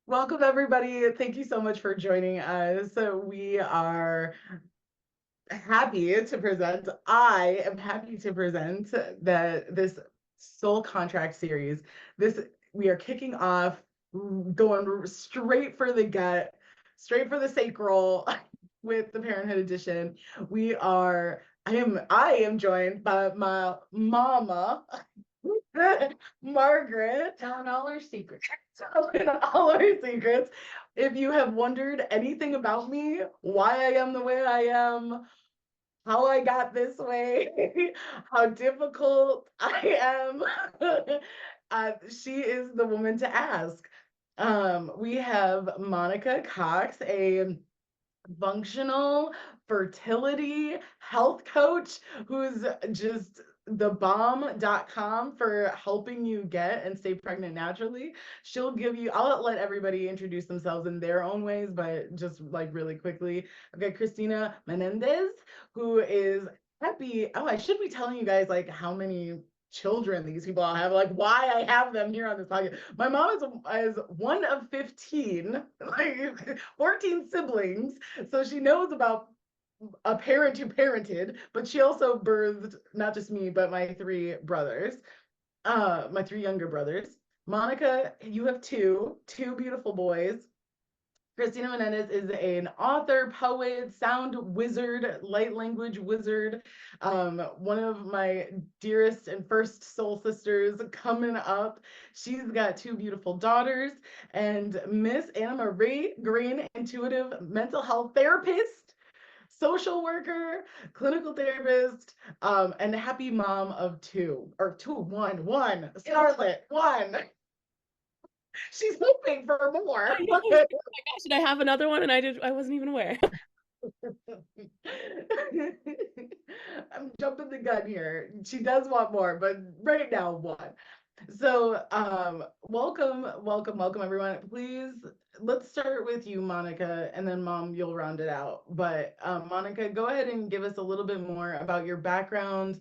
Welcome, everybody. Thank you so much for joining us. So we are happy to present. I am happy to present this Soul Contract series. This we are kicking off, going straight for the gut, straight for the sacral with the Parenthood edition. I am joined by my mama, Margaret. Telling all her secrets. Telling all our secrets. If you have wondered anything about me, why I am the way I am, how I got this way, how difficult I am, she is the woman to ask. We have Monica Cox, a functional fertility health coach who's just the bomb.com for helping you get and stay pregnant naturally. I'll let everybody introduce themselves in their own ways, but just like really quickly, I've got Cristina Menendez, who is happy. Oh, I should be telling you guys like how many children these people all have, like why I have them here on this podcast. My mom is one of 15, like 14 siblings, so she knows about a parent who parented, but she also birthed not just me, but my three brothers, my three younger brothers. Monica, you have two beautiful boys. Cristina Menendez is an author, poet, sound wizard, light language wizard. One of my dearest and first soul sisters coming up. She's got two beautiful daughters, and Miss AnnaMarie Greene, intuitive mental health therapist, social worker, clinical therapist, and a happy mom of one, Scarlett, one. She's hoping for more. I know. Oh my gosh, did I have another one? And I wasn't even aware. I'm jumping the gun here. She does want more, but right now, one. So, welcome, everyone. Please, let's start with you, Monica, and then Mom, you'll round it out. But Monica, go ahead and give us a little bit more about your background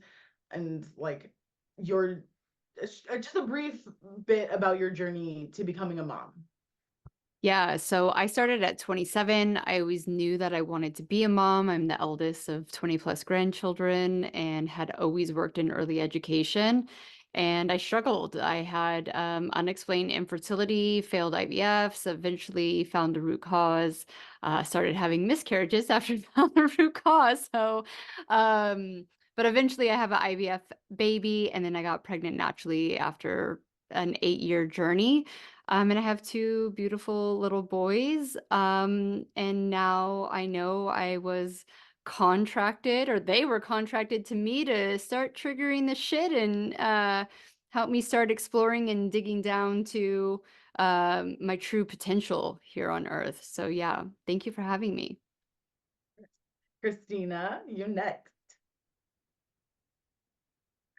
and like your just a brief bit about your journey to becoming a mom. Yeah, so I started at 27. I always knew that I wanted to be a mom. I'm the eldest of 20 plus grandchildren and had always worked in early education. And I struggled. I had unexplained infertility, failed IVFs, eventually found the root cause, started having miscarriages after I found the root cause. But eventually I have an IVF baby, and then I got pregnant naturally after an 8-year journey. And I have two beautiful little boys. And now I know I was contracted, or they were contracted to me to start triggering the shit and help me start exploring and digging down to my true potential here on Earth. So yeah, thank you for having me. Cristina, you're next.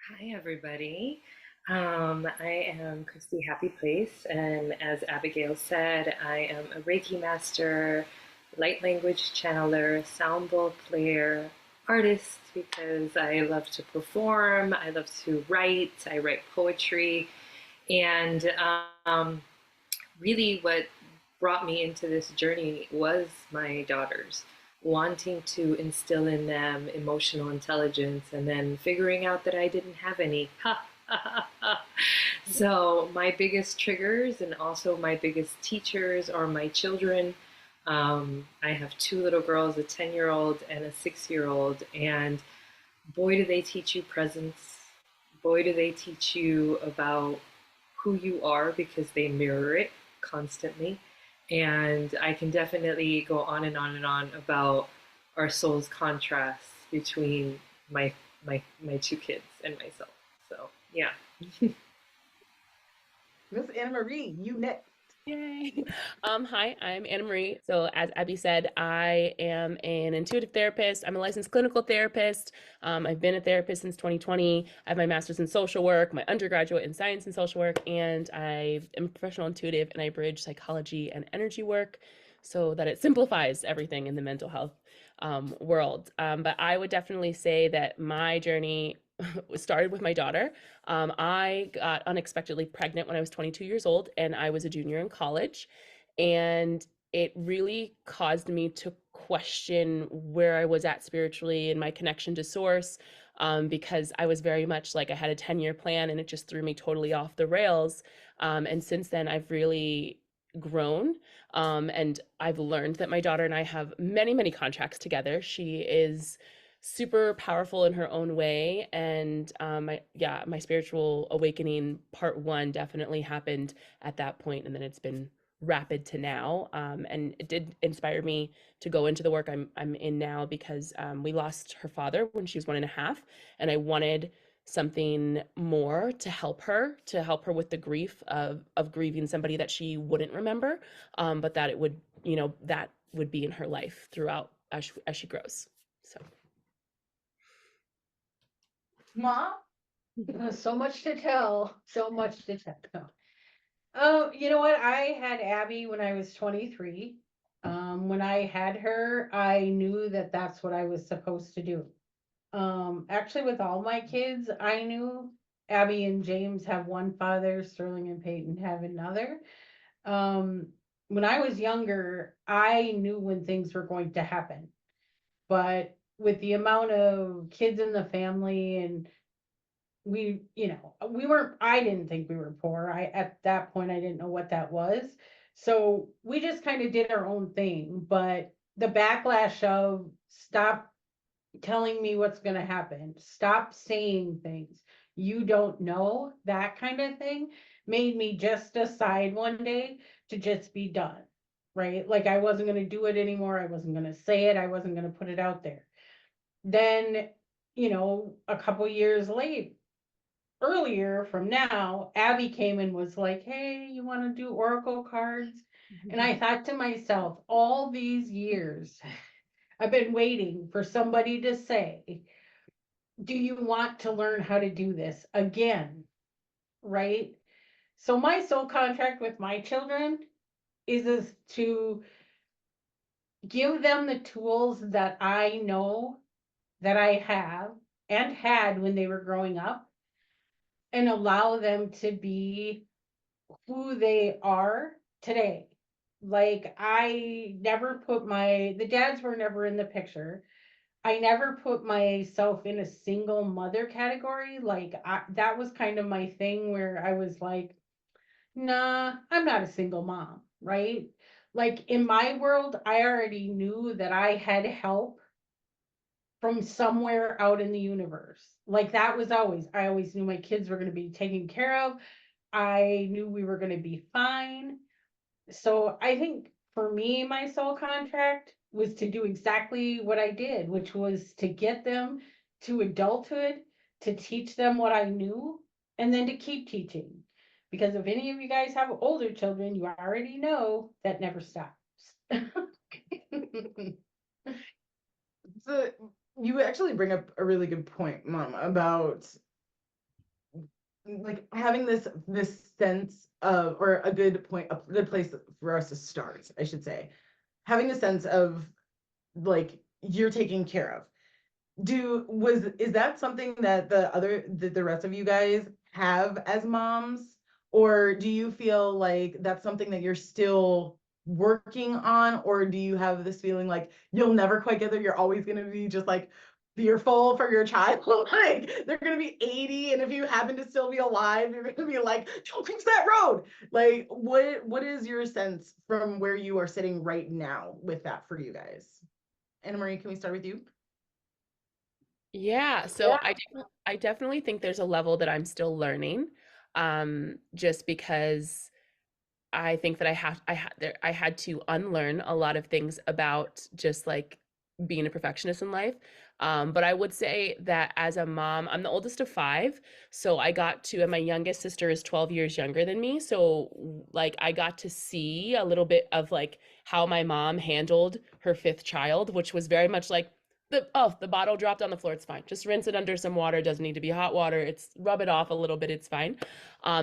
Hi, everybody. I am Christy Happy Place, and as Abigail said, I am a Reiki master, light language channeler, sound bowl player, artist because I love to perform, I love to write, I write poetry, and really what brought me into this journey was my daughters wanting to instill in them emotional intelligence and then figuring out that I didn't have any. So my biggest triggers and also my biggest teachers are my children. I have two little girls, a 10-year-old and a 6-year-old, and boy do they teach you presence. Boy do they teach you about who you are because they mirror it constantly. And I can definitely go on and on and on about our soul's contrasts between my two kids and myself. So yeah. Miss AnnaMarie, you next. Yay. Hi, I'm AnnaMarie. So as Abby said, I am an intuitive therapist. I'm a licensed clinical therapist. I've been a therapist since 2020. I have my master's in social work, my undergraduate in science and social work, and I am a professional intuitive, and I bridge psychology and energy work so that it simplifies everything in the mental health world. But I would definitely say that my journey started with my daughter. I got unexpectedly pregnant when I was 22 years old, and I was a junior in college. And it really caused me to question where I was at spiritually and my connection to source, because I was very much like I had a 10-year plan and it just threw me totally off the rails. And since then, I've really grown. And I've learned that my daughter and I have many, many contracts together. She is super powerful in her own way. And my spiritual awakening part one definitely happened at that point, and then it's been rapid to now. And it did inspire me to go into the work I'm in now, because we lost her father when she was 1.5, and I wanted something more to help her with the grief of grieving somebody that she wouldn't remember, but that it would, that would be in her life throughout as she grows. So Mom, so much to tell, so much to tell. Oh, you know what? I had Abby when I was 23. When I had her, I knew that that's what I was supposed to do. Actually, with all my kids, I knew Abby and James have one father, Sterling and Peyton have another. When I was younger, I knew when things were going to happen. But with the amount of kids in the family, and I didn't think we were poor. At that point, I didn't know what that was. So we just kind of did our own thing. But the backlash of stop telling me what's going to happen, stop saying things you don't know, that kind of thing, made me just decide one day to just be done. Right? Like I wasn't going to do it anymore. I wasn't going to say it. I wasn't going to put it out there. Then, a couple years earlier from now, Abby came and was like, hey, you want to do oracle cards? And I thought to myself, all these years, I've been waiting for somebody to say, do you want to learn how to do this again? Right? So my soul contract with my children is to give them the tools that I know that I have and had when they were growing up, and allow them to be who they are today. Like I never put the dads were never in the picture. I never put myself in a single mother category. Like that was kind of my thing where I was like, nah, I'm not a single mom, right? Like in my world, I already knew that I had help from somewhere out in the universe. Like that was I always knew my kids were going to be taken care of. I knew we were going to be fine. So I think for me, my soul contract was to do exactly what I did, which was to get them to adulthood, to teach them what I knew, and then to keep teaching. Because if any of you guys have older children, you already know that never stops. So you actually bring up a really good point, Mom, about like having this sense of, or a good place for us to start, I should say, having a sense of like you're taken care of. Is that something that the rest of you guys have as moms, or do you feel like that's something that you're still working on, or do you have this feeling like you'll never quite get there, you're always going to be just like fearful for your child? Like they're going to be 80, and if you happen to still be alive, you're going to be like, don't fix that road. Like what is your sense from where you are sitting right now with that for you guys? AnnaMarie, can we start with you? yeah, so I definitely think there's a level that I'm still learning, just because I think that I had to unlearn a lot of things about just like being a perfectionist in life. But I would say that as a mom, I'm the oldest of 5, so and my youngest sister is 12 years younger than me. So like I got to see a little bit of like how my mom handled her 5th child, which was very much like the bottle dropped on the floor, it's fine. Just rinse it under some water. It doesn't need to be hot water. Rub it off a little bit, it's fine.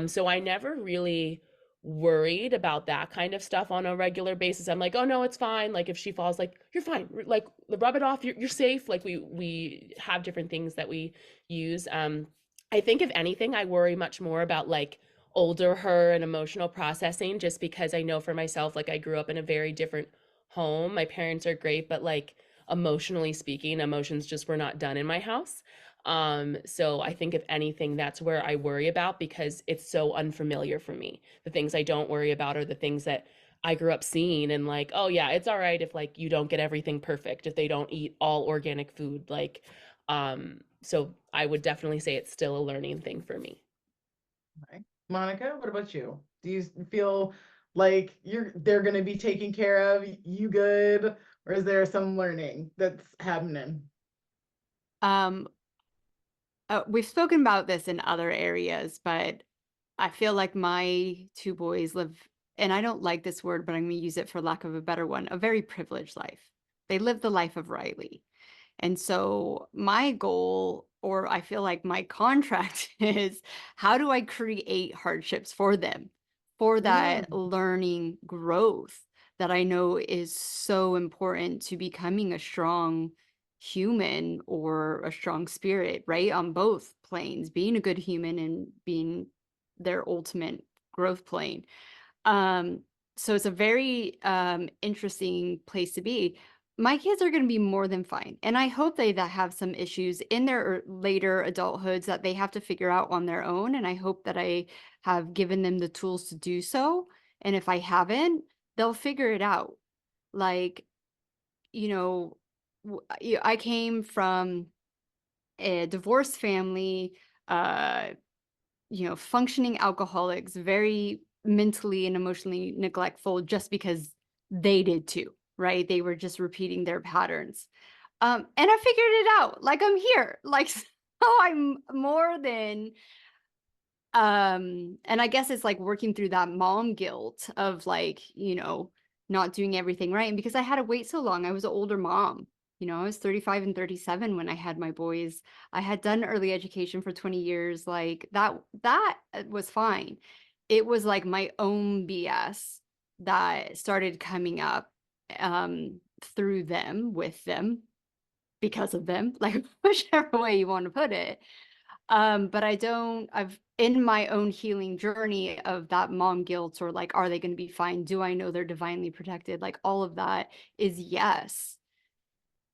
So I never really worried about that kind of stuff on a regular basis. I'm like, oh no, it's fine. Like if she falls, like you're fine. Like rub it off. You're safe. Like we have different things that we use. I think if anything, I worry much more about like older her and emotional processing, just because I know for myself, like I grew up in a very different home. My parents are great, but like emotionally speaking, emotions just were not done in my house. So I think if anything, that's where I worry about, because it's so unfamiliar for me. The things I don't worry about are the things that I grew up seeing, and like, oh yeah, it's all right if like you don't get everything perfect, if they don't eat all organic food, like so I would definitely say it's still a learning thing for me. Okay. Monica, what about you? Do you feel like they're going to be taken care of? You good? Or is there some learning that's happening? Um, we've spoken about this in other areas, but I feel like my two boys live, and I don't like this word, but I'm going to use it for lack of a better one, a very privileged life. They live the life of Riley. And so my goal, or I feel like my contract is, how do I create hardships for them for that Mm, learning growth that I know is so important to becoming a strong human or a strong spirit, right? On both planes, being a good human and being their ultimate growth plane. Um, so it's a very interesting place to be. My kids are going to be more than fine. And I hope they that have some issues in their later adulthoods that they have to figure out on their own. And I hope that I have given them the tools to do so. And if I haven't, they'll figure it out. Like, you know, I came from a divorced family, uh, functioning alcoholics, very mentally and emotionally neglectful just because they did too, right? They were just repeating their patterns. And I figured it out. Like I'm here. Like so I'm more than and I guess it's like working through that mom guilt of like, not doing everything right. And because I had to wait so long, I was an older mom. I was 35 and 37 when I had my boys. I had done early education for 20 years. Like that was fine. It was like my own BS that started coming up through them, with them, because of them, like whichever way you want to put it. But I've in my own healing journey of that mom guilt, or like, are they going to be fine? Do I know they're divinely protected? Like all of that is yes,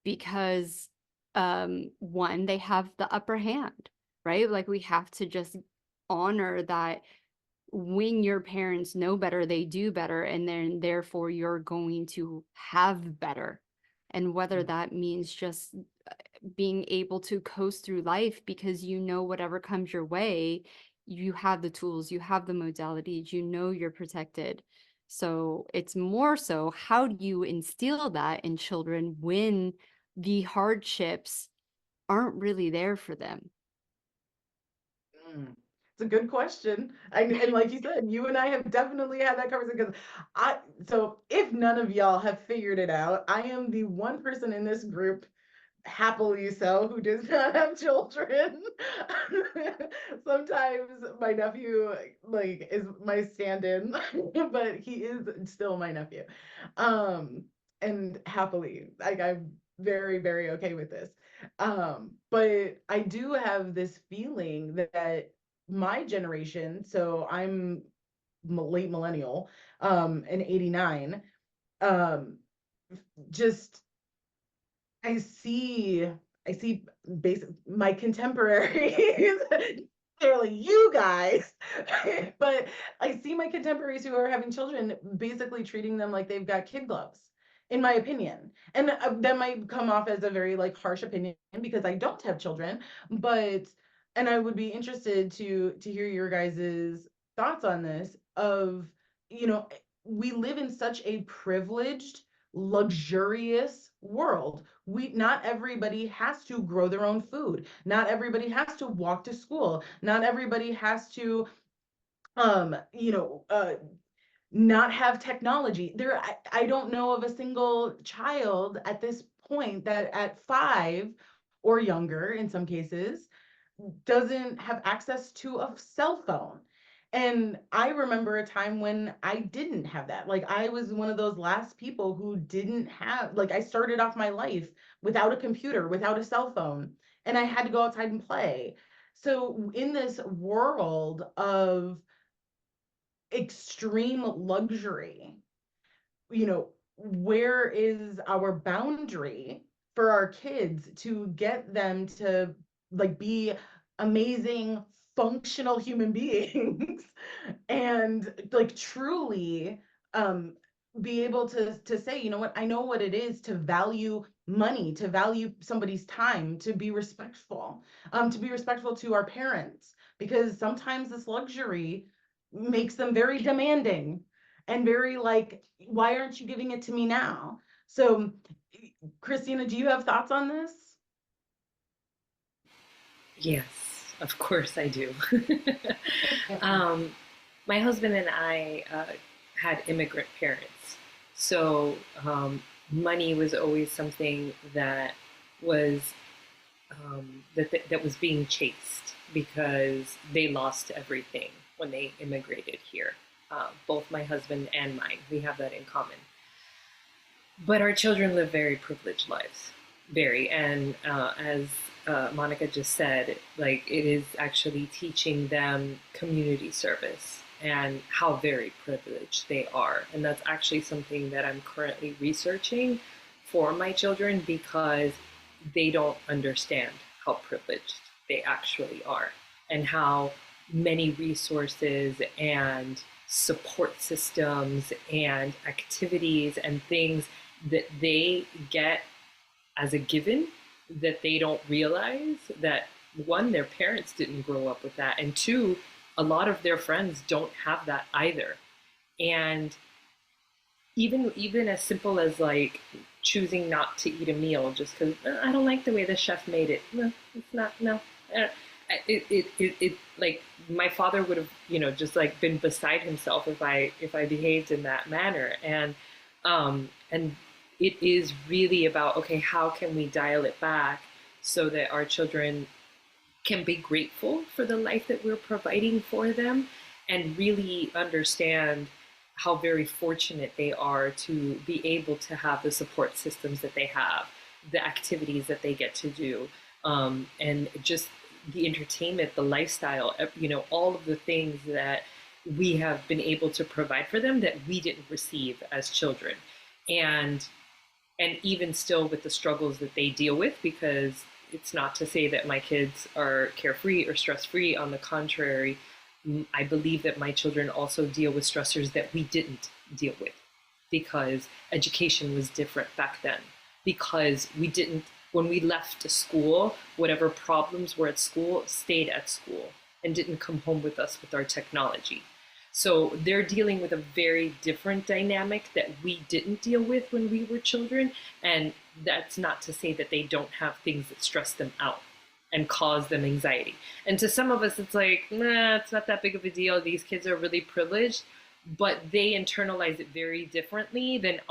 because one, they have the upper hand, right? Like we have to just honor that when your parents know better, they do better, and then therefore you're going to have better. And whether that means just being able to coast through life because whatever comes your way, you have the tools, you have the modalities, you're protected. So it's more so, how do you instill that in children when the hardships aren't really there for them? mm. It's a good question. And like you said, you and I have definitely had that conversation, because so if none of y'all have figured it out, I am the one person in this group, happily so, who does not have children. Sometimes my nephew like is my stand-in, but he is still my nephew. Um, and happily, like I'm very, very okay with this. But I do have this feeling that my generation, so I'm late millennial, in 89, um, just I see basic my contemporaries, clearly you guys, but I see my contemporaries who are having children basically treating them like they've got kid gloves, in my opinion. And that might come off as a very like harsh opinion because I don't have children, but and I would be interested to hear your guys's thoughts on this of, we live in such a privileged, luxurious world. Not everybody has to grow their own food. Not everybody has to walk to school. Not everybody has to um you know uh not have technology. I don't know of a single child at this point that at 5 or younger in some cases doesn't have access to a cell phone. And I remember a time when I didn't have that. Like I was one of those last people who didn't have, like I started off my life without a computer, without a cell phone, and I had to go outside and play. So in this world of extreme luxury. You know, where is our boundary for our kids to get them to like be amazing, functional human beings and like truly be able to say, you know what, I know what it is to value money, to value somebody's time, to be respectful to our parents, because sometimes this luxury makes them very demanding and very like, why aren't you giving it to me now? So, Christina, do you have thoughts on this? Yes, of course I do. um, my husband and I had immigrant parents, so money was always something that was that was being chased because they lost everything when they immigrated here. Both my husband and mine, we have that in common. But our children live very privileged lives, very. And as Monica just said, like it is actually teaching them community service and how very privileged they are. And that's actually something that I'm currently researching for my children because they don't understand how privileged they actually are and how many resources and support systems and activities and things that they get as a given that they don't realize that one, their parents didn't grow up with that, and two, a lot of their friends don't have that either. And even as simple as like choosing not to eat a meal just because I don't like the way the chef made it. No, it's not. No, it like my father would have just like been beside himself if I behaved in that manner. And it is really about, okay, how can we dial it back so that our children can be grateful for the life that we're providing for them and really understand how very fortunate they are to be able to have the support systems that they have, the activities that they get to do, and just the entertainment, the lifestyle, all of the things that we have been able to provide for them that we didn't receive as children. And even still with the struggles that they deal with, because it's not to say that my kids are carefree or stress-free. On the contrary, I believe that my children also deal with stressors that we didn't deal with because education was different back then. Because when we left school, whatever problems were at school stayed at school and didn't come home with us with our technology. So they're dealing with a very different dynamic that we didn't deal with when we were children. And that's not to say that they don't have things that stress them out and cause them anxiety. And to some of us, it's like, nah, it's not that big of a deal. These kids are really privileged, but they internalize it very differently than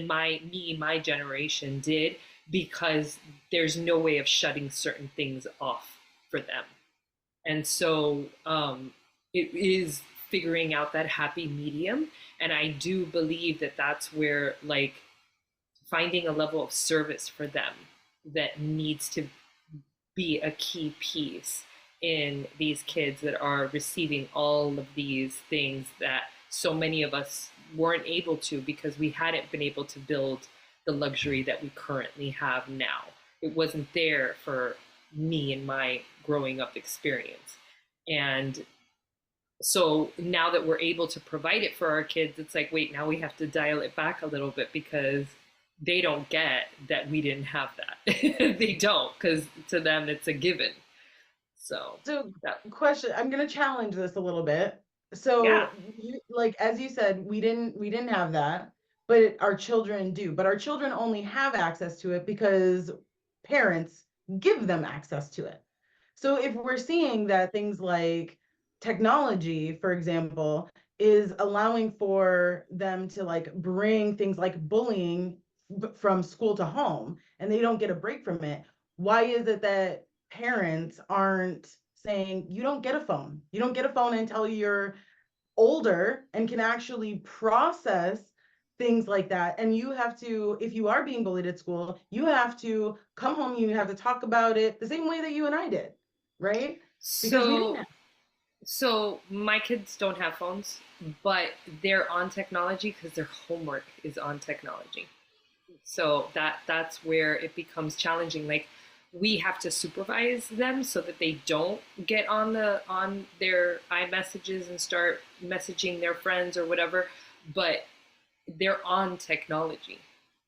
my generation did, because there's no way of shutting certain things off for them. And so it is figuring out that happy medium. And I do believe that that's where like finding a level of service for them that needs to be a key piece in these kids that are receiving all of these things that so many of us weren't able to because we hadn't been able to build the luxury that we currently have now. It wasn't there for me in my growing up experience. And so now that we're able to provide it for our kids, it's like, wait, now we have to dial it back a little bit because they don't get that we didn't have that. They don't, because to them it's a given. So question, I'm going to challenge this a little bit. So yeah. like, as you said, we didn't have that, but our children do. But our children only have access to it because parents give them access to it. So if we're seeing that things like technology, for example, is allowing for them to like bring things like bullying from school to home and they don't get a break from it, why is it that parents aren't saying, you don't get a phone? You don't get a phone until you're older and can actually process things like that. And you have to, if you are being bullied at school, you have to come home, you have to talk about it the same way that you and I did, right? Because we didn't So have. So my kids don't have phones, but they're on technology because their homework is on technology. So that's where it becomes challenging. Like we have to supervise them so that they don't get on their iMessages and start messaging their friends or whatever, but they're on technology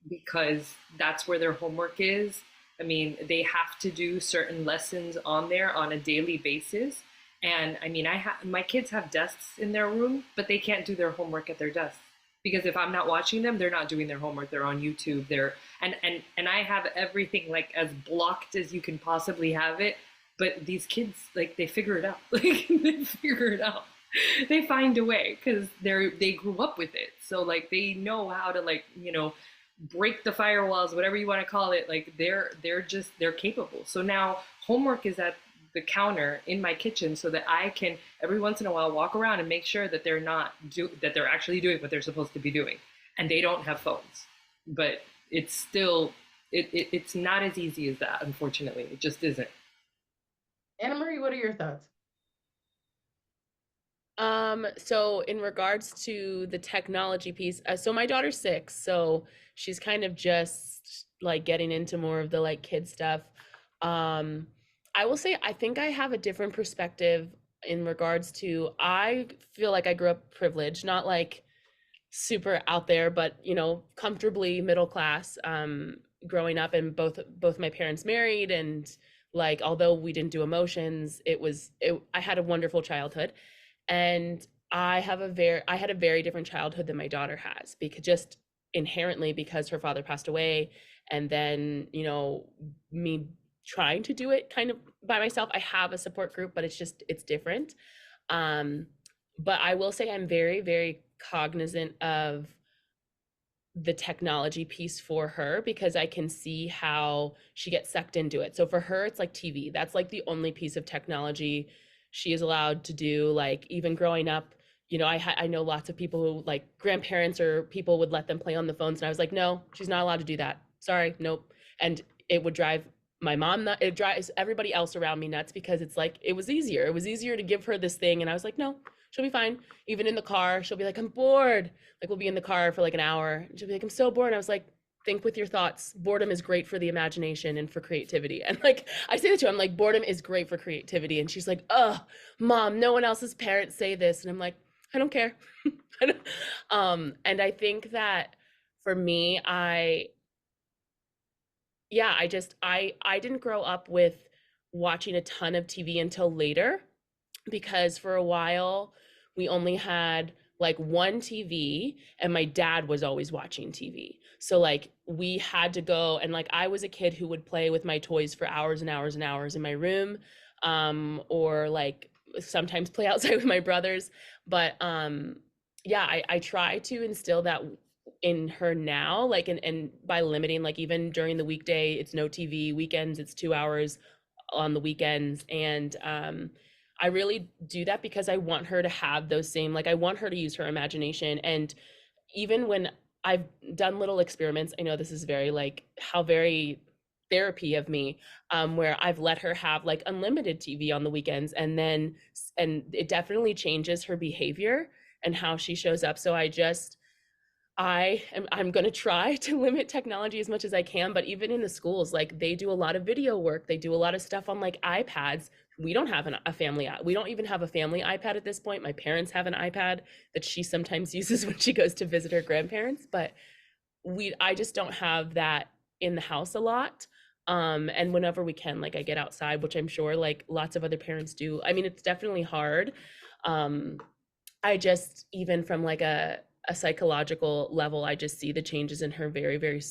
because that's where their homework is. I mean, they have to do certain lessons on there on a daily basis. And I mean, my kids have desks in their room, but they can't do their homework at their desks because if I'm not watching them, they're not doing their homework. They're on YouTube. And I have everything like as blocked as you can possibly have it. But these kids, like, they figure it out. Like they figure it out. They find a way because they grew up with it. So like they know how to, like, break the firewalls, whatever you want to call it. Like they're capable. So now homework is at the counter in my kitchen so that I can every once in a while walk around and make sure that that they're actually doing what they're supposed to be doing, and they don't have phones. But it's still it's not as easy as that, unfortunately. It just isn't. AnnaMarie, what are your thoughts? So in regards to the technology piece, so my daughter's 6, so she's kind of just like getting into more of the like kid stuff. I will say I think I have a different perspective in regards to, I feel like I grew up privileged, not like super out there, but comfortably middle class, growing up, and both my parents married, and like although we didn't do emotions, I had a wonderful childhood. And I had a very different childhood than my daughter has, because just inherently because her father passed away, and then me trying to do it kind of by myself. I have a support group, but it's different. But I will say I'm very, very cognizant of the technology piece for her, because I can see how she gets sucked into it. So for her, it's like TV. That's like the only piece of technology she is allowed to do. Like even growing up, I know lots of people who, like, grandparents or people would let them play on the phones, and I was like, no, she's not allowed to do that. Sorry, nope. And it would drive my mom nuts. It drives everybody else around me nuts, because it's like it was easier to give her this thing, and I was like, no, she'll be fine. Even in the car, she'll be like, I'm bored. Like we'll be in the car for like an hour, and she'll be like, I'm so bored. And I was like, think with your thoughts. Boredom is great for the imagination and for creativity. And like I say that to her, I'm like, boredom is great for creativity. And she's like, oh, Mom, no one else's parents say this. And I'm like, I don't care. And I think that for me, I didn't grow up with watching a ton of TV until later, because for a while we only had like one TV, and my dad was always watching TV. So like we had to go, and like I was a kid who would play with my toys for hours and hours and hours in my room, or like sometimes play outside with my brothers. But I try to instill that in her now, like, and by limiting, like even during the weekday, it's no TV, weekends, it's 2 hours on the weekends. And I really do that because I want her to have those same, like I want her to use her imagination. And even when I've done little experiments, I know this is very like how very therapy of me, where I've let her have like unlimited TV on the weekends, and it definitely changes her behavior and how she shows up. So I'm going to try to limit technology as much as I can. But even in the schools, like they do a lot of video work. They do a lot of stuff on like iPads. We don't have we don't even have a family iPad at this point. My parents have an iPad that she sometimes uses when she goes to visit her grandparents, but I just don't have that in the house a lot. And whenever we can, like I get outside, which I'm sure like lots of other parents do. I mean, it's definitely hard. I just, even from like a psychological level, I just see the changes in her very, very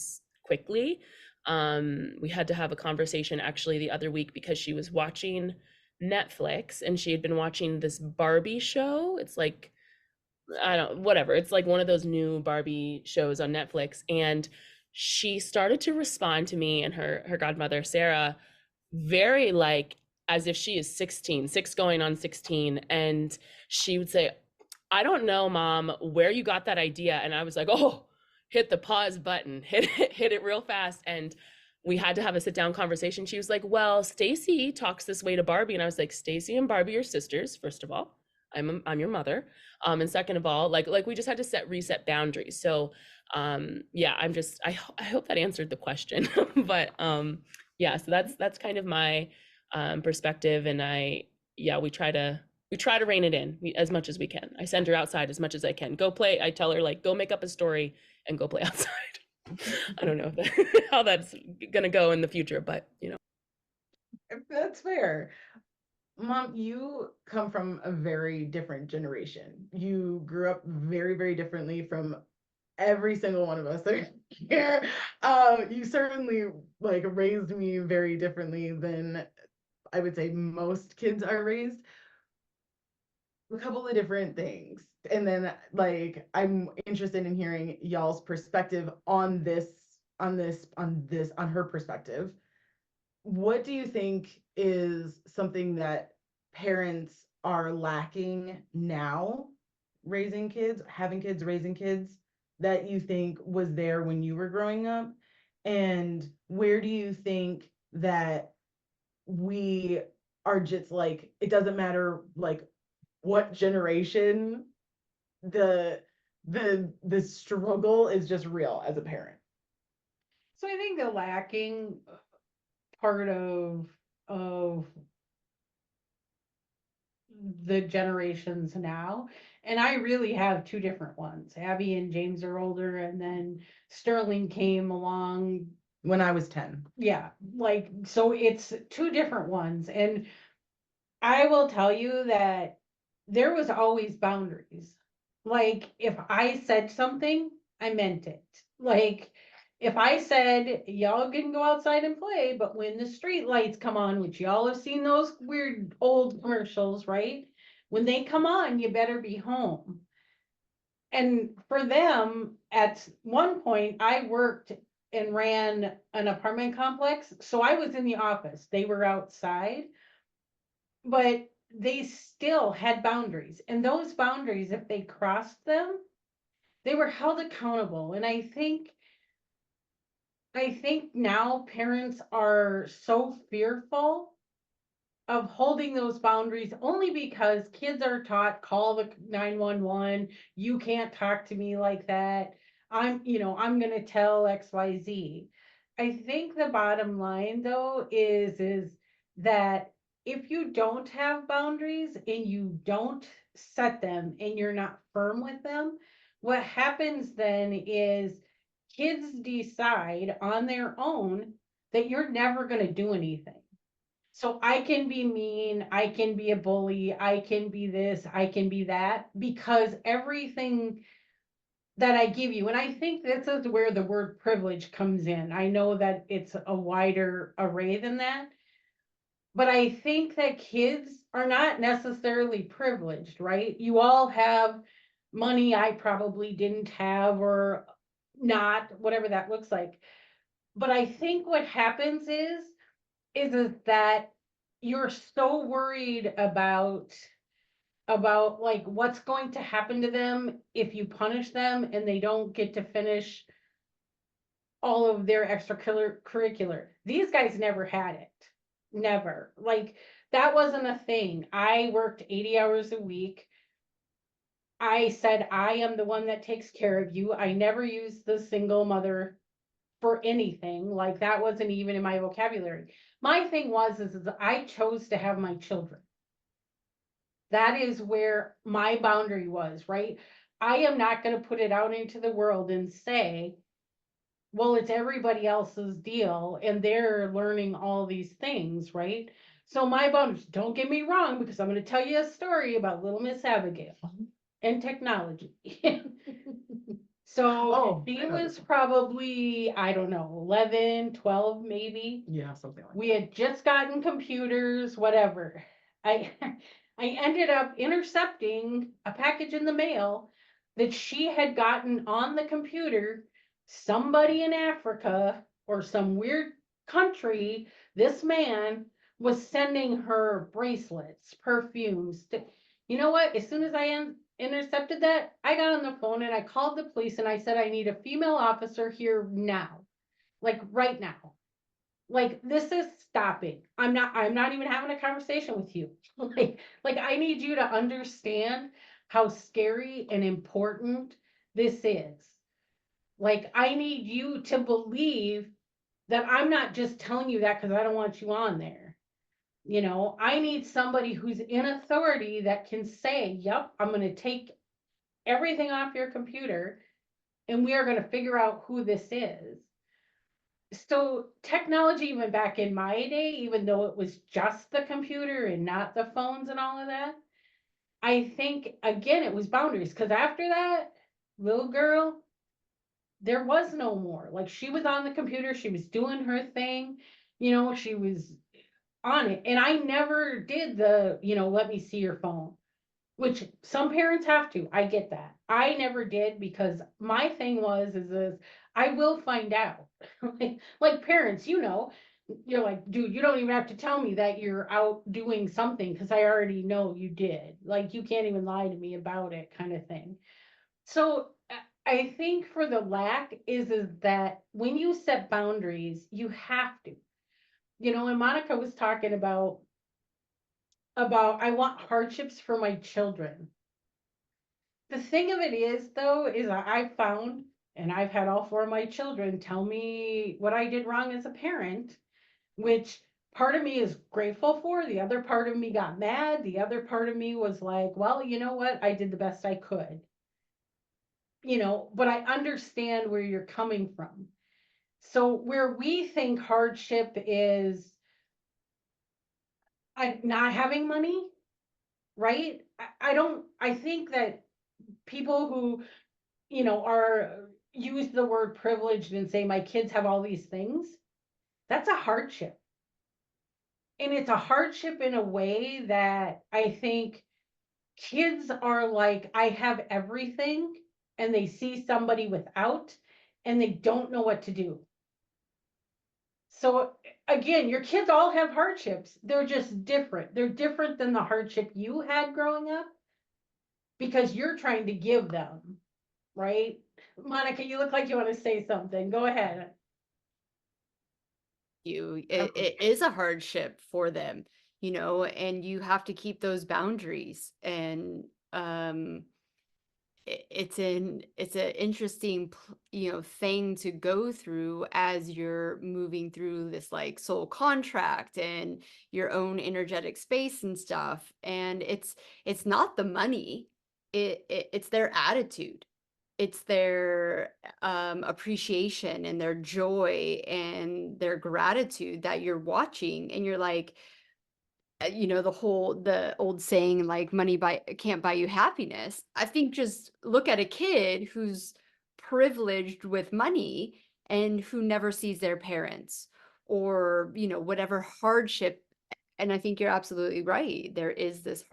quickly. We had to have a conversation actually the other week, because she was watching Netflix and she had been watching this Barbie show. It's like, whatever. It's like one of those new Barbie shows on Netflix. And she started to respond to me and her godmother, Sarah, very like as if she is 16, 6 going on 16. And she would say, I don't know, Mom, where you got that idea. And I was like, oh, hit the pause button, hit it real fast. And we had to have a sit down conversation. She was like, well, Stacy talks this way to Barbie. And I was like, Stacy and Barbie are sisters, first of all. I'm your mother. And second of all, like we just had to reset boundaries. So yeah, I hope that answered the question. But yeah, so that's kind of my perspective. And we try to rein it in as much as we can. I send her outside as much as I can. Go play. I tell her, like, go make up a story and go play outside. I don't know how that's gonna go in the future, but That's fair. Mom, you come from a very different generation. You grew up very, very differently from every single one of us that are here. You certainly like raised me very differently than I would say most kids are raised. A couple of different things. And then like I'm interested in hearing y'all's perspective on on her perspective. What do you think is something that parents are lacking now, raising kids, having kids, raising kids, that you think was there when you were growing up? And where do you think that we are just like, it doesn't matter like what generation, the struggle is just real as a parent? So I think the lacking part of the generations now, and I really have two different ones. Abby and James are older, and then Sterling came along When I was 10. yeah, like, so it's two different ones. And I will tell you that there was always boundaries. Like, if I said something, I meant it. Like, if I said, y'all can go outside and play, but when the street lights come on, which y'all have seen those weird old commercials, right? When they come on, you better be home. And for them, at one point, I worked and ran an apartment complex. So I was in the office, they were outside, but they still had boundaries. And those boundaries, if they crossed them, they were held accountable. And I think now parents are so fearful of holding those boundaries only because kids are taught, call the 911, you can't talk to me like that. I'm going to tell XYZ. I think the bottom line though is that if you don't have boundaries and you don't set them and you're not firm with them, what happens then is kids decide on their own that you're never going to do anything. So I can be mean, I can be a bully, I can be this, I can be that, because everything that I give you, and I think this is where the word privilege comes in. I know that it's a wider array than that, but I think that kids are not necessarily privileged, right? You all have money I probably didn't have, or not, whatever that looks like. But I think what happens is that you're so worried about like what's going to happen to them if you punish them and they don't get to finish all of their extracurricular. These guys never had it. Never. Like, that wasn't a thing. I worked 80 hours a week. I said, I am the one that takes care of you. I never used the single mother for anything. Like, that wasn't even in my vocabulary. My thing is I chose to have my children. That is where my boundary was, right? I am not going to put it out into the world and say, well, it's everybody else's deal and they're learning all these things, right? So my boundaries, don't get me wrong, because I'm going to tell you a story about little Miss Abigail and technology. So she was probably, I don't know, 11, 12 maybe. Yeah, something like We had just gotten computers, whatever. I I ended up intercepting a package in the mail that she had gotten on the computer. Somebody in Africa or some weird country, this man was sending her bracelets, perfumes. You know what? As soon as I intercepted that, I got on the phone and I called the police and I said, I need a female officer here now, like right now. like this is stopping. I'm not even having a conversation with you. Like I need you to understand how scary and important this is. Like I need you to believe that I'm not just telling you that because I don't want you on there. You know, I need somebody who's in authority that can say, yep, I'm going to take everything off your computer and we are going to figure out who this is. So technology, even back in my day, even though it was just the computer and not the phones and all of that, I think again it was boundaries, because after that, little girl, there was no more. Like she was on the computer, she was doing her thing, you know, she was on it. And I never did the, you know, let me see your phone, which some parents have to. I get that. I never did, because my thing was is this, I will find out. Like parents, you know, you're like, dude, you don't even have to tell me that you're out doing something because I already know you did. Like you can't even lie to me about it, kind of thing. So I think for the lack is that when you set boundaries, you have to. You know, and Monica was talking about I want hardships for my children. The thing of it is, though, is I've found, and I've had all four of my children tell me what I did wrong as a parent, which part of me is grateful for. The other part of me got mad. The other part of me was like, well, you know what? I did the best I could. You know, but I understand where you're coming from. So where we think hardship is not having money, right? I don't, I think that people who, you know, are use the word privileged and say my kids have all these things, that's a hardship. And it's a hardship in a way that I think kids are like, I have everything, and they see somebody without and they don't know what to do. So again, your kids all have hardships. They're just different. They're different than the hardship you had growing up because you're trying to give them, right? Monica, you look like you want to say something. Go ahead. It is a hardship for them, you know, and you have to keep those boundaries. And it's an interesting you know, thing to go through as you're moving through this like soul contract and your own energetic space and stuff. And it's not the money, it's their attitude, it's their appreciation and their joy and their gratitude that you're watching. And you're like, you know, the old saying, like, can't buy you happiness. I think just look at a kid who's privileged with money and who never sees their parents, or, you know, whatever hardship. And I think you're absolutely right. There is this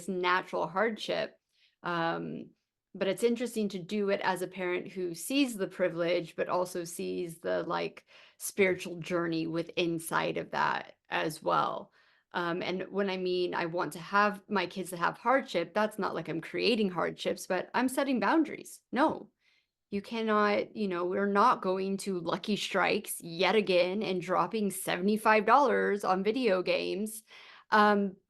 natural hardship. Um, but it's interesting to do it as a parent who sees the privilege, but also sees the like spiritual journey with inside of that as well. And when I mean I want to have my kids to have hardship, that's not like I'm creating hardships, but I'm setting boundaries. No, you cannot, you know, we're not going to Lucky Strikes yet again and dropping $75 on video games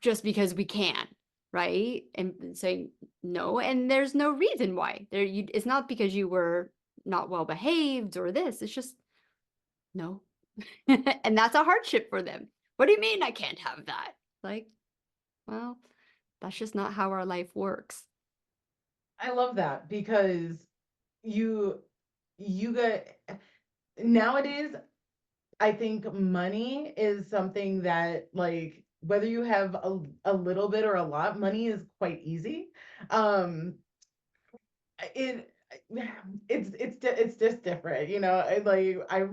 just because we can, right? And saying no, and there's no reason why. It's not because you were not well behaved or this, it's just no. And that's a hardship for them. What do you mean I can't have that? Like, well, that's just not how our life works. I love that because you got nowadays, I think money is something that, like, whether you have a little bit or a lot, money is quite easy. Um, it it's just different, you know. I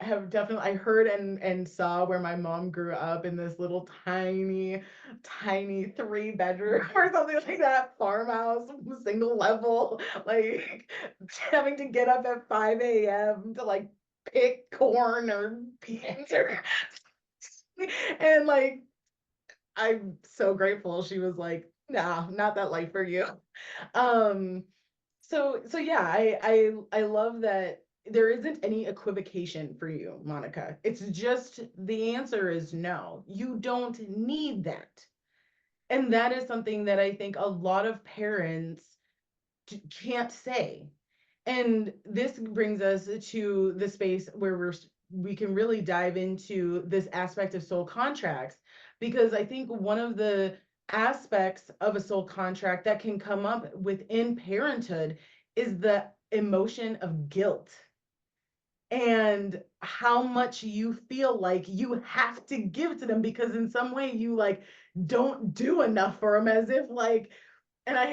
have definitely, I heard and saw where my mom grew up in this little tiny 3-bedroom or something like that, farmhouse, single level, like having to get up at 5 a.m. to like pick corn or beans or and like I'm so grateful she was like, nah, not that life for you. um so yeah, I love that there isn't any equivocation for you, Monica. It's just the answer is no. You don't need that. And that is something that I think a lot of parents can't say. And this brings us to the space where we can really dive into this aspect of soul contracts, because I think one of the aspects of a soul contract that can come up within parenthood is the emotion of guilt and how much you feel like you have to give to them because in some way you like don't do enough for them, as if like, and I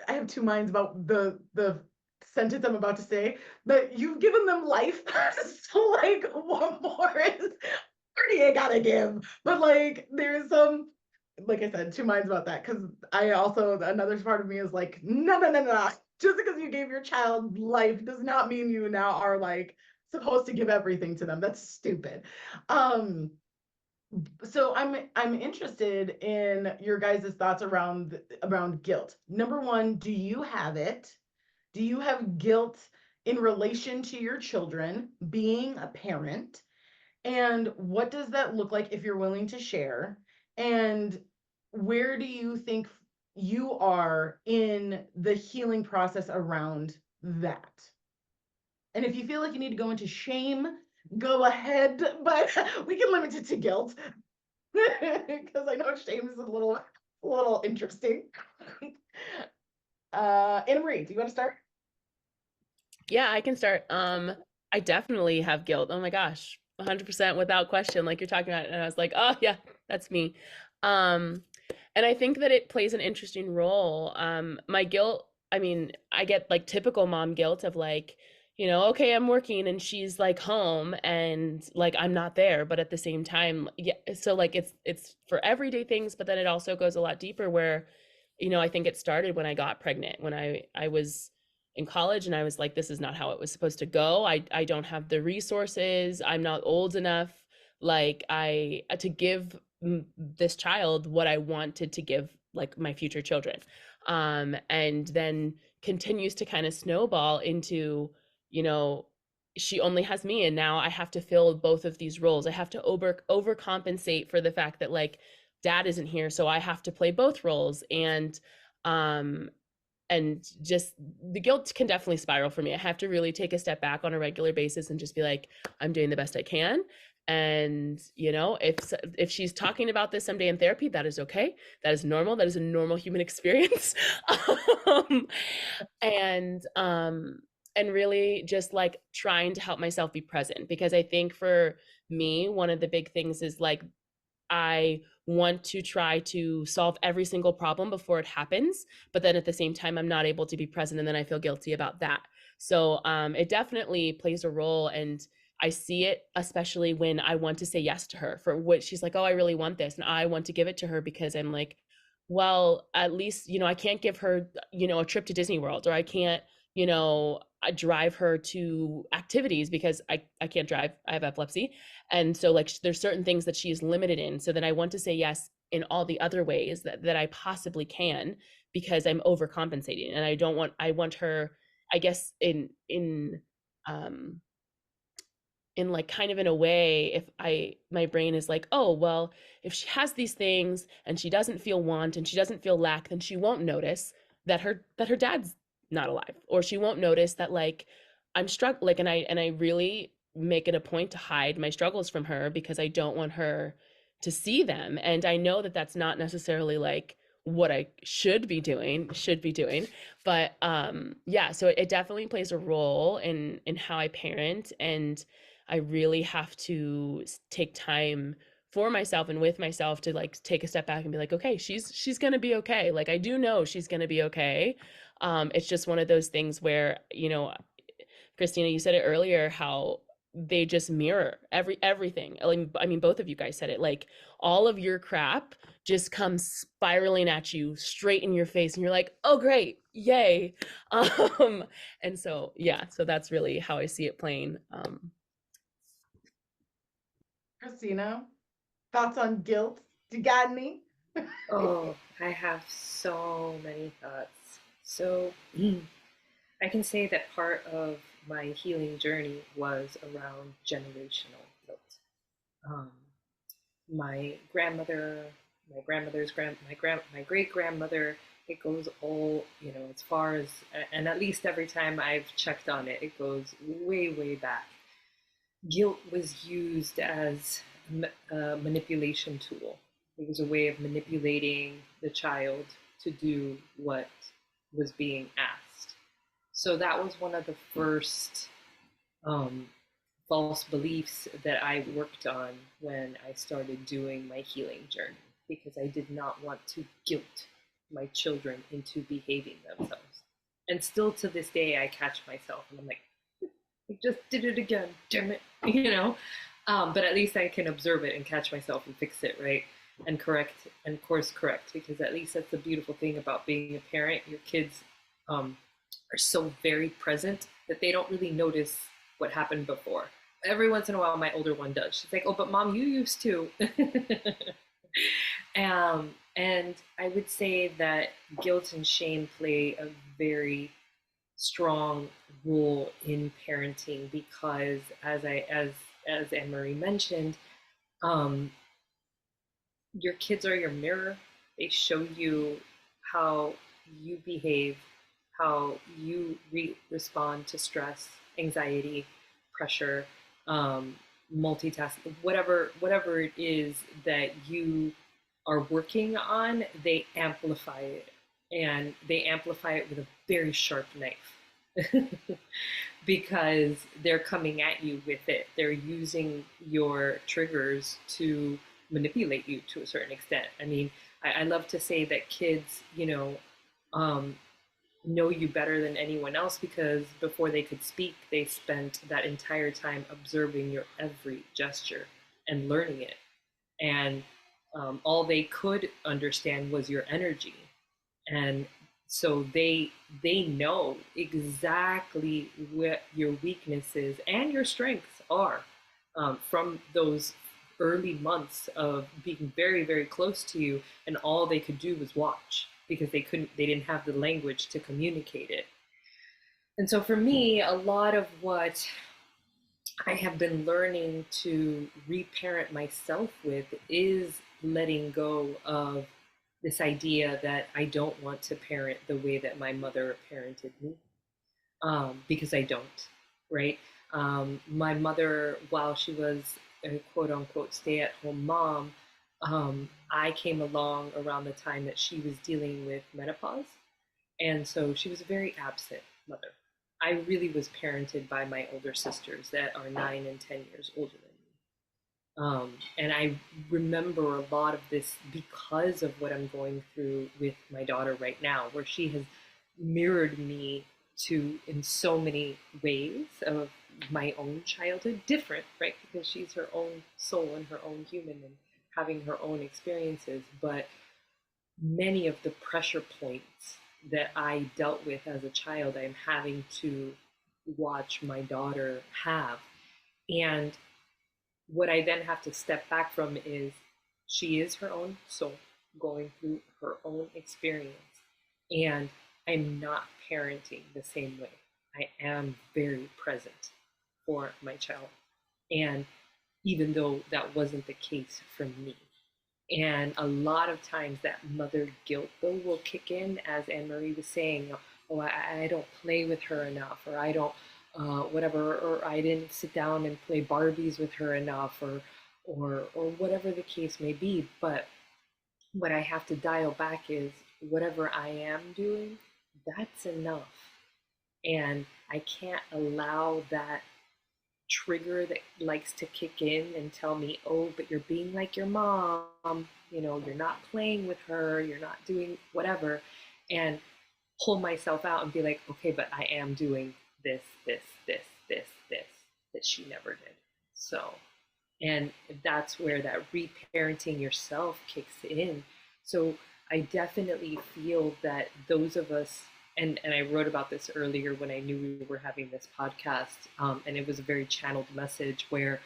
have two minds about the sentence I'm about to say, but you've given them life. So like what more is already I gotta give? But like there's some, like I said, two minds about that, because I also, another part of me is like, no, no, no, no. Just because you gave your child life does not mean you now are like supposed to give everything to them. That's stupid. Um, so I'm interested in your guys' thoughts around guilt. Number one, do you have it? Do you have guilt in relation to your children being a parent? And what does that look like if you're willing to share? And where do you think you are in the healing process around that? And if you feel like you need to go into shame, go ahead, but we can limit it to guilt because I know shame is a little interesting. AnnaMarie, do you want to start? Yeah, I can start. I definitely have guilt. Oh my gosh, 100% without question, like you're talking about. And I was like, oh yeah, that's me. Um, and I think that it plays an interesting role. My guilt, I mean, I get like typical mom guilt of like, okay, I'm working and she's like home and like I'm not there, but at the same time, yeah, so like it's for everyday things, but then it also goes a lot deeper where, I think it started when I got pregnant, when I was in college and I was like, this is not how it was supposed to go. I don't have the resources. I'm not old enough like I to give this child what I wanted to give like my future children. And then continues to kind of snowball into, she only has me and now I have to fill both of these roles. I have to overcompensate for the fact that like dad isn't here, so I have to play both roles. Um and just the guilt can definitely spiral for me. I have to really take a step back on a regular basis and just be like, I'm doing the best I can. And if she's talking about this someday in therapy, that is okay. That is normal. That is a normal human experience. um, and um, and really just like trying to help myself be present, because I think for me, one of the big things is like I want to try to solve every single problem before it happens, but then at the same time, I'm not able to be present, and then I feel guilty about that. So it definitely plays a role, and I see it especially when I want to say yes to her for what she's like, oh, I really want this, and I want to give it to her because I'm like, well, at least, I can't give her, a trip to Disney World, or I can't, I drive her to activities because I can't drive. I have epilepsy. And so like there's certain things that she's limited in. So then I want to say yes in all the other ways that I possibly can, because I'm overcompensating. And I want her, I guess um in like kind of in a way, if my brain is like, oh well, if she has these things and she doesn't feel want and she doesn't feel lack, then she won't notice that her dad's not alive, or she won't notice that like I'm struggling, like, and I really make it a point to hide my struggles from her because I don't want her to see them. And I know that that's not necessarily like what I should be doing, but yeah, so it definitely plays a role in how I parent. And I really have to take time for myself and with myself to like take a step back and be like, okay, she's gonna be okay. Like I do know she's gonna be okay. It's just one of those things where, Cristina, you said it earlier, how they just mirror everything. I mean, both of you guys said it, like all of your crap just comes spiraling at you straight in your face and you're like, oh great, yay. And so yeah, so that's really how I see it playing. Cristina, thoughts on guilt? You got any? Oh, I have so many thoughts. So I can say that part of my healing journey was around generational guilt. Um, my grandmother, my grandmother's my great grandmother, it goes all, as far as, and at least every time I've checked on it, it goes way, way back. Guilt was used as a manipulation tool. It was a way of manipulating the child to do what was being asked. So that was one of the first false beliefs that I worked on when I started doing my healing journey, because I did not want to guilt my children into behaving themselves. And still to this day, I catch myself and I'm like, I just did it again, damn it, But at least I can observe it and catch myself and fix it, right? And correct, and course correct, because at least that's the beautiful thing about being a parent. Your kids are so very present that they don't really notice what happened before. Every once in a while, my older one does. She's like, oh, but mom, you used to. And I would say that guilt and shame play a very strong role in parenting, because as AnnaMarie mentioned, your kids are your mirror. They show you how you behave, how you respond to stress, anxiety, pressure, multitasking, whatever it is that you are working on, they amplify it, and they amplify it with a very sharp knife. Because they're coming at you with it. They're using your triggers to manipulate you to a certain extent. I mean, I love to say that kids, know you better than anyone else, because before they could speak, they spent that entire time observing your every gesture and learning it. And all they could understand was your energy. And so they know exactly what your weaknesses and your strengths are, from those early months of being very, very close to you, and all they could do was watch, because they didn't have the language to communicate it. And so for me, a lot of what I have been learning to reparent myself with is letting go of this idea that I don't want to parent the way that my mother parented me, because I don't, right? My mother, while she was a quote unquote stay-at-home mom, I came along around the time that she was dealing with menopause. And so she was a very absent mother. I really was parented by my older sisters that are 9 and 10 years older than me. And I remember a lot of this because of what I'm going through with my daughter right now, where she has mirrored me in so many ways of my own childhood, different, right? Because she's her own soul and her own human and having her own experiences. But many of the pressure points that I dealt with as a child, I'm having to watch my daughter have. And what I then have to step back from is she is her own soul going through her own experience. And I'm not parenting the same way. I am very present for my child. And even though that wasn't the case for me. And a lot of times that mother guilt though will kick in, as AnnaMarie was saying, oh, I don't play with her enough, or I don't whatever, or I didn't sit down and play Barbies with her enough, or whatever the case may be. But what I have to dial back is whatever I am doing, that's enough. And I can't allow that trigger that likes to kick in and tell me, oh, but you're being like your mom, you're not playing with her, you're not doing whatever, and pull myself out and be like, okay, but I am doing this that she never did. So, and that's where that reparenting yourself kicks in. So I definitely feel that those of us, and I wrote about this earlier when I knew we were having this podcast, and it was a very channeled message where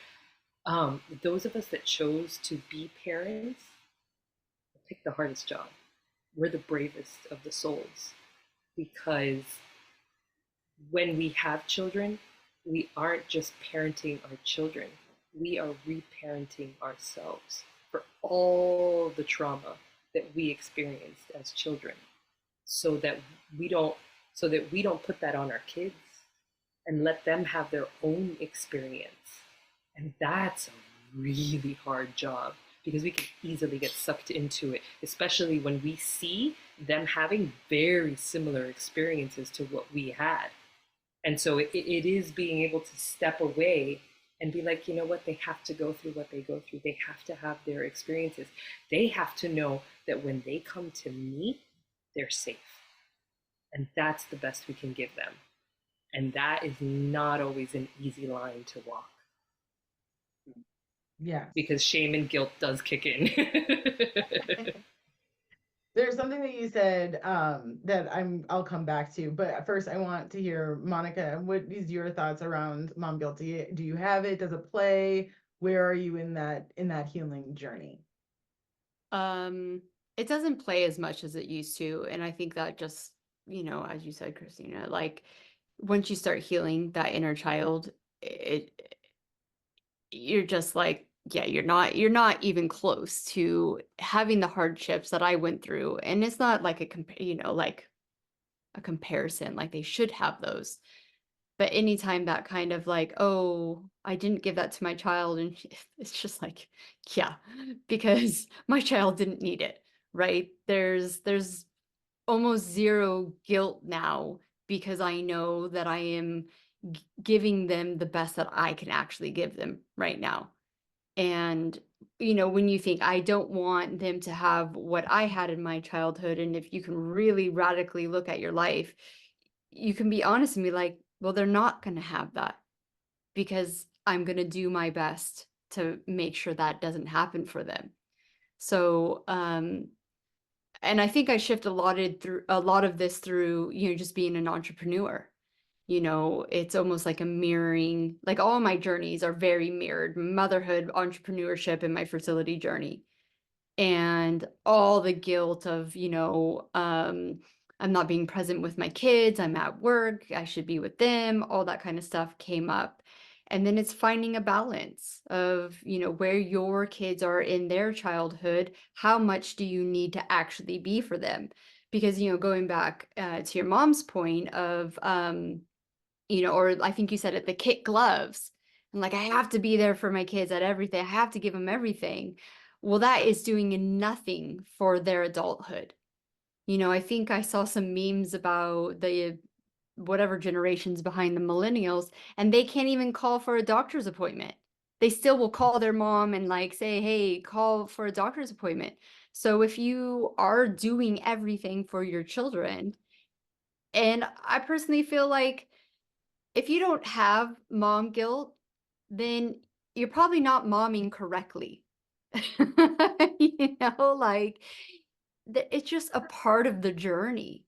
those of us that chose to be parents picked the hardest job. We're the bravest of the souls, because when we have children, we aren't just parenting our children, we are reparenting ourselves for all the trauma that we experienced as children, so that we don't put that on our kids and let them have their own experience. And that's a really hard job, because we can easily get sucked into it, especially when we see them having very similar experiences to what we had. And so it is being able to step away and be like, you know what, they have to go through what they go through. They have to have their experiences. They have to know that when they come to me, they're safe. And that's the best we can give them. And that is not always an easy line to walk. Yeah. Because shame and guilt does kick in. There's something that you said that I'll come back to, but first I want to hear, Monica, what is your thoughts around mom guilty? Do you have it? Does it play? Where are you in that healing journey? It doesn't play as much as it used to, and I think that just, as you said, Christina, like once you start healing that inner child, you're just like, yeah, you're not even close to having the hardships that I went through. And it's not like like a comparison, like they should have those. But anytime that kind of like, oh, I didn't give that to my child, and it's just like, yeah, because my child didn't need it, right? There's almost zero guilt now, because I know that I am giving them the best that I can actually give them right now. And, when you think, I don't want them to have what I had in my childhood, and if you can really radically look at your life, you can be honest and be like, well, they're not going to have that, because I'm going to do my best to make sure that doesn't happen for them. So, and I think I shift a lot of this through, just being an entrepreneur. It's almost like a mirroring, like all my journeys are very mirrored: motherhood, entrepreneurship, and my fertility journey. And all the guilt of, I'm not being present with my kids, I'm at work, I should be with them, all that kind of stuff came up. And then it's finding a balance of, where your kids are in their childhood, how much do you need to actually be for them? Because, going back to your mom's point of, or I think you said it, the kit gloves. And like, I have to be there for my kids at everything. I have to give them everything. Well, that is doing nothing for their adulthood. I think I saw some memes about the whatever generations behind the millennials, and they can't even call for a doctor's appointment. They still will call their mom and like say, hey, call for a doctor's appointment. So if you are doing everything for your children, and I personally feel like if you don't have mom guilt, then you're probably not momming correctly. Like it's just a part of the journey,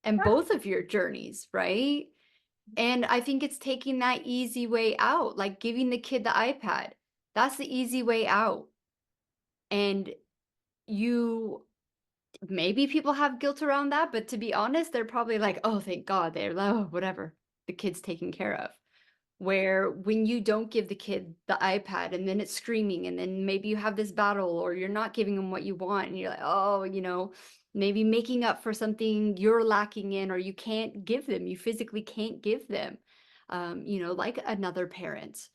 and both of your journeys, right? And I think it's taking that easy way out, like giving the kid the iPad. That's the easy way out. And maybe people have guilt around that, but to be honest, they're probably like, oh, thank God, whatever, the kid's taken care of. Where when you don't give the kid the iPad and then it's screaming, and then maybe you have this battle, or you're not giving them what you want, and you're like, oh, maybe making up for something you're lacking in, or you can't give them, you physically can't give them, like another parent.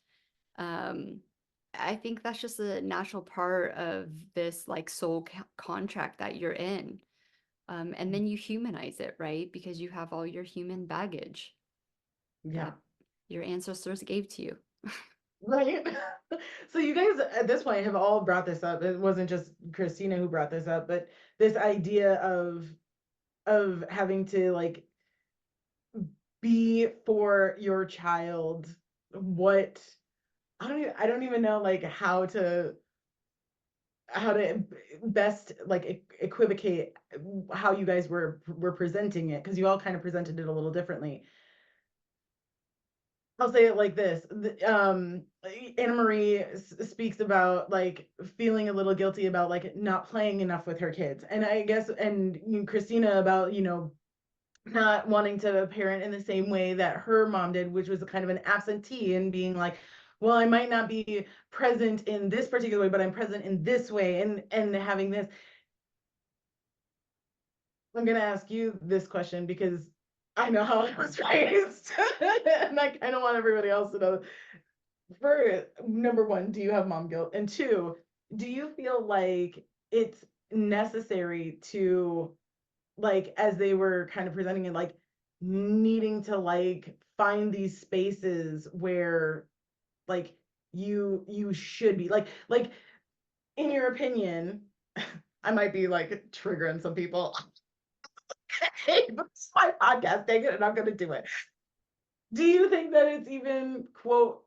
I think that's just a natural part of this like soul contract that you're in. And then you humanize it, right? Because you have all your human baggage. Yeah. Your ancestors gave to you. Right. So you guys at this point have all brought this up. It wasn't just Christina who brought this up, but this idea of having to like be for your child what I don't even know like how to best like equivocate how you guys were presenting it, because you all kind of presented it a little differently. I'll say it like this. AnnaMarie speaks about like feeling a little guilty about like not playing enough with her kids. And I guess, and Christina about, not wanting to parent in the same way that her mom did, which was kind of an absentee and being like, well, I might not be present in this particular way, but I'm present in this way, and having this. I'm gonna ask you this question because I know how I was raised, and I kind of want everybody else to know. For number one, do you have mom guilt? And two, do you feel like it's necessary to, like, as they were kind of presenting it, like needing to like find these spaces where like you should be like in your opinion, I might be like triggering some people. But it's my podcast, dang it, and I'm gonna do it. Do you think that it's even quote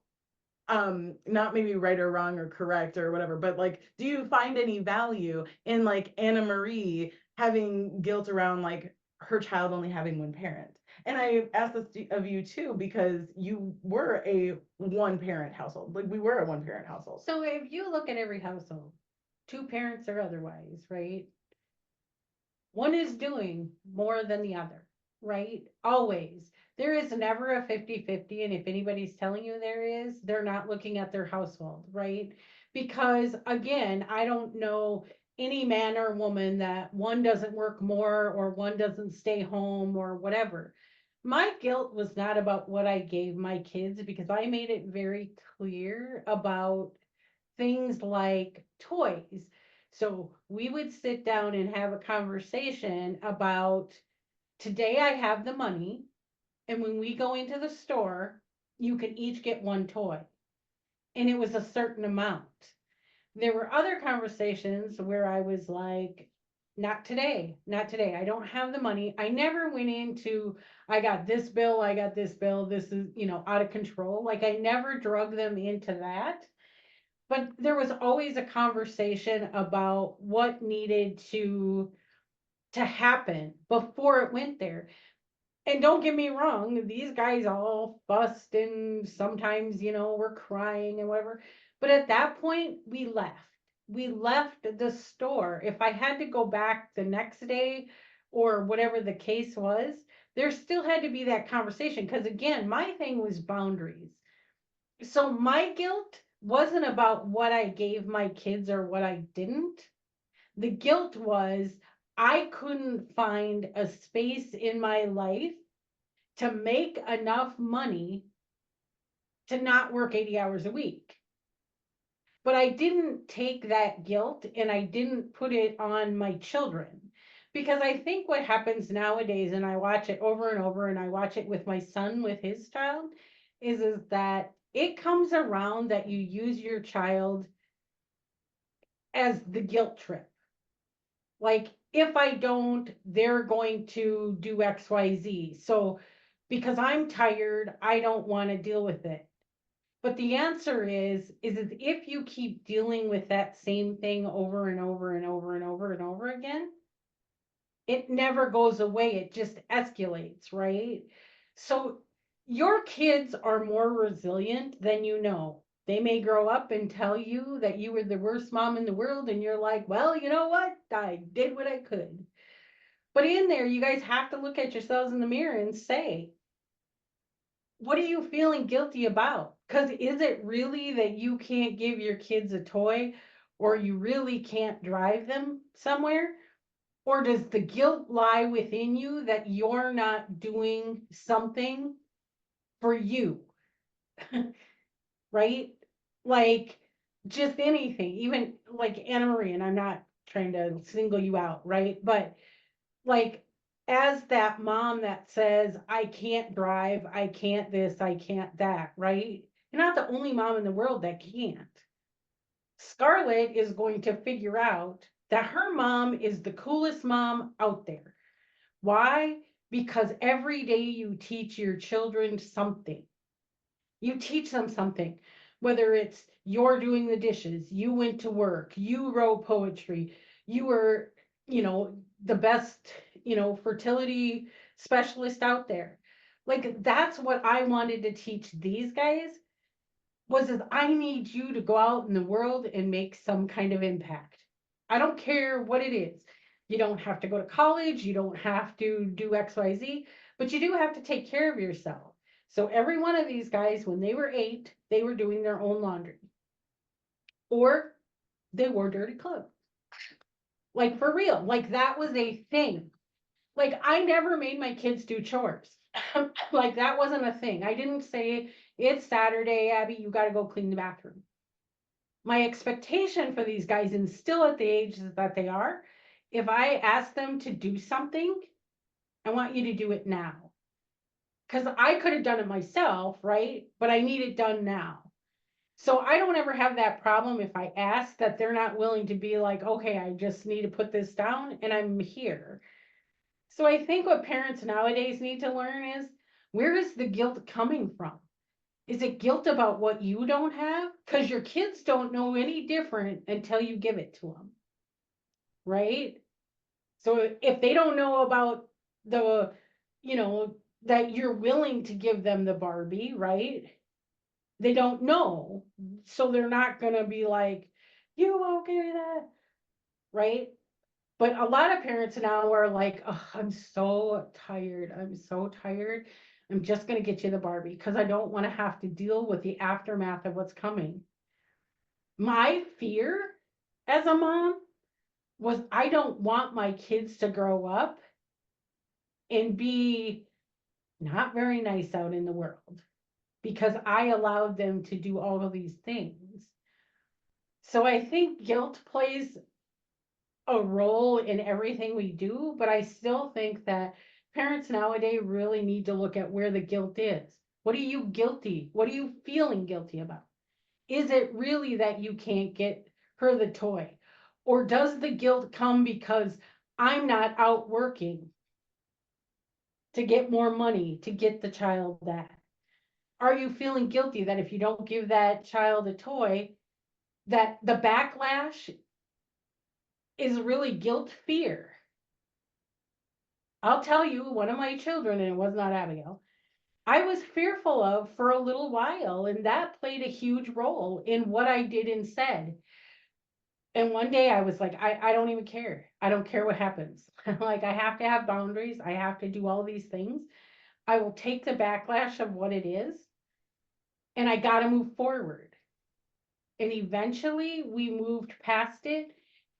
not maybe right or wrong or correct or whatever, but like, do you find any value in like AnnaMarie having guilt around like her child only having one parent? And I asked this of you too, because you were a one parent household. Like we were a one parent household. So if you look at every household, two parents or otherwise, right? One is doing more than the other, right? Always. There is never a 50-50. And if anybody's telling you there is, they're not looking at their household, right? Because again, I don't know any man or woman that one doesn't work more or one doesn't stay home or whatever. My guilt was not about what I gave my kids because I made it very clear about things like toys. So we would sit down and have a conversation about today I have the money, and when we go into the store, you can each get one toy. And it was a certain amount. There were other conversations where I was like, not today, not today. I don't have the money. I never went into, I got this bill, I got this bill, this is, out of control. Like I never drug them into that. But there was always a conversation about what needed to happen before it went there. And don't get me wrong, these guys all fussed and sometimes, were crying and whatever. But at that point, we left. We left the store. If I had to go back the next day or whatever the case was, there still had to be that conversation. Because again, my thing was boundaries. So my guilt wasn't about what I gave my kids or what I didn't. The guilt was I couldn't find a space in my life to make enough money to not work 80 hours a week. But I didn't take that guilt and I didn't put it on my children. Because I think what happens nowadays, and I watch it over and over, and I watch it with my son with his child, is that it comes around that you use your child as the guilt trip. Like, if I don't, they're going to do XYZ. So, because I'm tired, I don't want to deal with it. But the answer is if you keep dealing with that same thing over and over and over and over and over again, it never goes away. It just escalates, right? So your kids are more resilient than you know. They may grow up and tell you that you were the worst mom in the world, and you're like, well, you know what? I did what I could. But in there, you guys have to look at yourselves in the mirror and say, what are you feeling guilty about? Because is it really that you can't give your kids a toy or you really can't drive them somewhere? Or does the guilt lie within you that you're not doing something for you? Right? Like just anything, even like AnnaMarie, and I'm not trying to single you out, right? But like as that mom that says, I can't drive, I can't this, I can't that, right? You're not the only mom in the world that can't. Scarlett is going to figure out that her mom is the coolest mom out there. Why? Because every day you teach your children something. You teach them something, whether it's you're doing the dishes, you went to work, you wrote poetry, you were, the best, fertility specialist out there. Like that's what I wanted to teach these guys was I need you to go out in the world and make some kind of impact. I don't care what it is. You don't have to go to college. You don't have to do XYZ, but you do have to take care of yourself. So every one of these guys, when they were 8, they were doing their own laundry or they wore dirty clothes. Like for real, like that was a thing. Like I never made my kids do chores. Like that wasn't a thing. I didn't say it's Saturday, Abby, you got to go clean the bathroom. My expectation for these guys, and still at the age that they are, if I ask them to do something, I want you to do it now. Because I could have done it myself, right? But I need it done now. So I don't ever have that problem if I ask that they're not willing to be like, okay, I just need to put this down and I'm here. So I think what parents nowadays need to learn is, where is the guilt coming from? Is it guilt about what you don't have? Because your kids don't know any different until you give it to them, right? So if they don't know about the, that you're willing to give them the Barbie, right? They don't know. So they're not going to be like, you won't give me that, right? But a lot of parents now are like, oh, I'm so tired. I'm so tired. I'm just going to get you the Barbie because I don't want to have to deal with the aftermath of what's coming. My fear as a mom was, I don't want my kids to grow up and be not very nice out in the world because I allowed them to do all of these things. So I think guilt plays a role in everything we do, but I still think that parents nowadays really need to look at where the guilt is. What are you guilty? What are you feeling guilty about? Is it really that you can't get her the toy? Or does the guilt come because I'm not out working to get more money to get the child that? Are you feeling guilty that if you don't give that child a toy, that the backlash is really guilt, fear? I'll tell you, one of my children, and it was not Abigail, I was fearful of for a little while, and that played a huge role in what I did and said. And one day I was like, I don't even care. I don't care what happens. Like, I have to have boundaries. I have to do all these things. I will take the backlash of what it is, and I got to move forward. And eventually we moved past it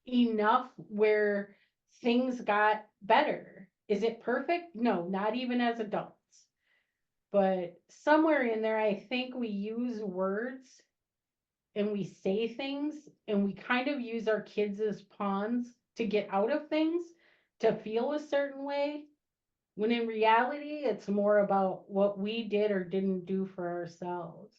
enough where things got better. Is it perfect? No, not even as adults. But somewhere in there, I think we use words and we say things and we kind of use our kids as pawns to get out of things, to feel a certain way, when in reality, it's more about what we did or didn't do for ourselves.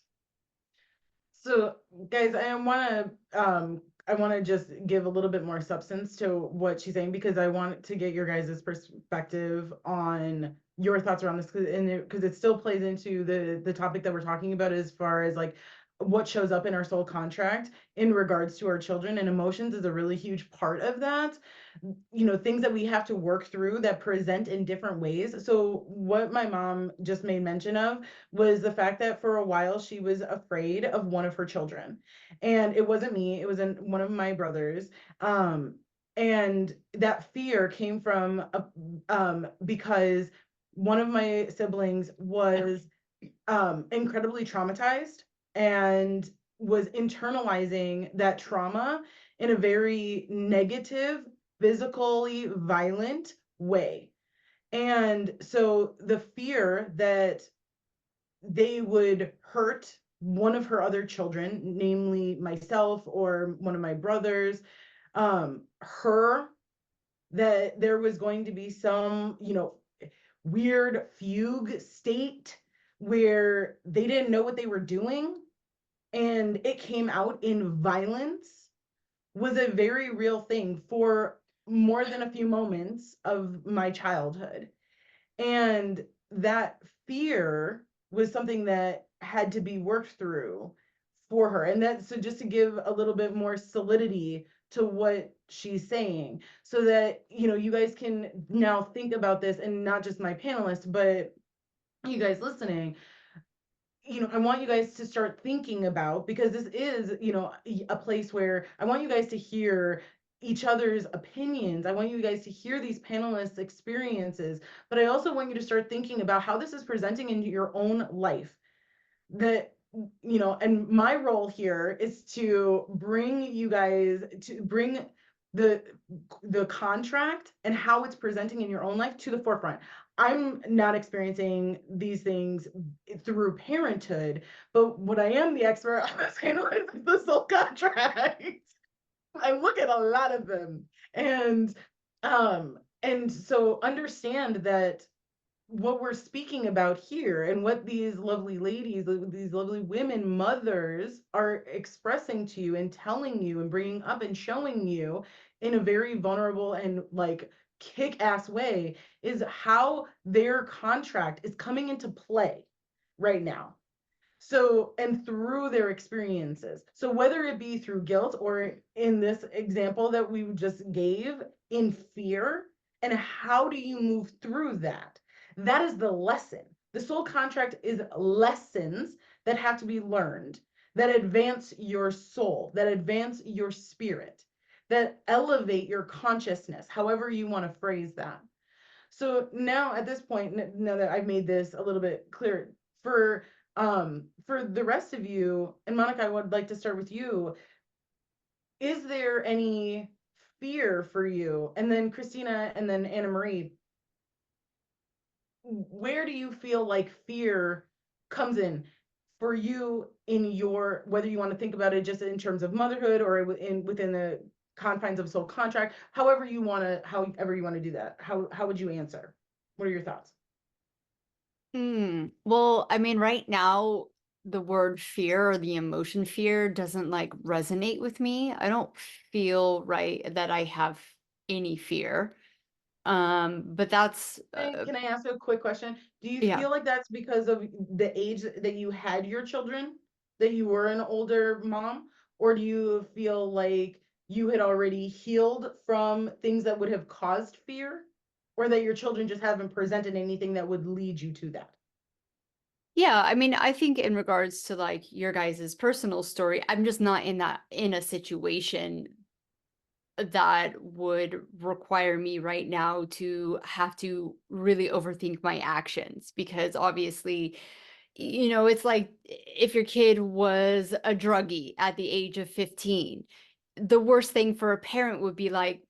So, guys, I want to just give a little bit more substance to what she's saying, because I want to get your guys' perspective on your thoughts around this, because it still plays into the topic that we're talking about, as far as like what shows up in our soul contract in regards to our children, and emotions is a really huge part of that. Things that we have to work through that present in different ways. So what my mom just made mention of was the fact that for a while she was afraid of one of her children, and it wasn't me, it was one of my brothers. And that fear came from because one of my siblings was incredibly traumatized and was internalizing that trauma in a very negative, physically violent way. And so the fear that they would hurt one of her other children, namely myself or one of my brothers, her, that there was going to be some, weird fugue state where they didn't know what they were doing and it came out in violence, was a very real thing for more than a few moments of my childhood. And that fear was something that had to be worked through for her. And that's so, just to give a little bit more solidity to what she's saying, so that you guys can now think about this, and not just my panelists, but you guys listening. I want you guys to start thinking about, because this is, a place where I want you guys to hear each other's opinions. I want you guys to hear these panelists' experiences, but I also want you to start thinking about how this is presenting in your own life. That, you know, and my role here is to bring you guys, to bring the contract and how it's presenting in your own life to the forefront. I'm not experiencing these things through parenthood, but what I am the expert on this panel is the soul contract. I look at a lot of them, and so understand that what we're speaking about here and what these lovely ladies, these lovely women, mothers are expressing to you and telling you and bringing up and showing you in a very vulnerable and like kick-ass way is how their contract is coming into play right now. So, and through their experiences. So whether it be through guilt or in this example that we just gave, in fear, and how do you move through that? That is the lesson. The soul contract is lessons that have to be learned, that advance your soul, that advance your spirit, that elevate your consciousness, however you want to phrase that. So now at this point, now that I've made this a little bit clearer, for the rest of you, and Monica, I would like to start with you. Is there any fear for you? And then Cristina, and then AnnaMarie, where do you feel like fear comes in for you in your, whether you want to think about it just in terms of motherhood or within the confines of soul contract, however you want to do that. How would you answer? What are your thoughts? Well, I mean, right now, the word fear or the emotion fear doesn't like resonate with me. I don't feel right that I have any fear. But that's Can I ask you a quick question? Do you yeah. feel like that's because of the age that you had your children, that you were an older mom? Or do you feel like you had already healed from things that would have caused fear? Or that your children just haven't presented anything that would lead you to that? Yeah, I mean, I think in regards to like your guys' personal story, I'm just not in a situation that would require me right now to have to really overthink my actions because obviously, it's like if your kid was a druggie at the age of 15, the worst thing for a parent would be like,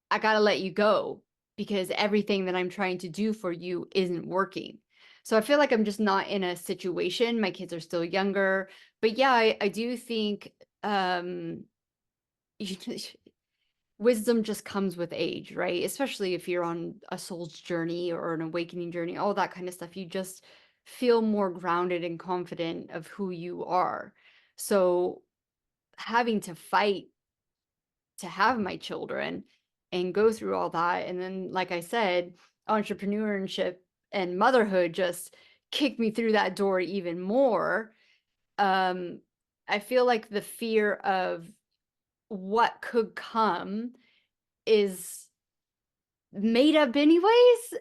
I got to let you go because everything that I'm trying to do for you isn't working. So I feel like I'm just not in a situation. My kids are still younger, but yeah, I do think you, wisdom just comes with age, right? Especially if you're on a soul's journey or an awakening journey, all that kind of stuff. You just feel more grounded and confident of who you are. So having to fight to have my children and go through all that. And then, like I said, entrepreneurship and motherhood just kicked me through that door even more. I feel like the fear of what could come is made up anyways.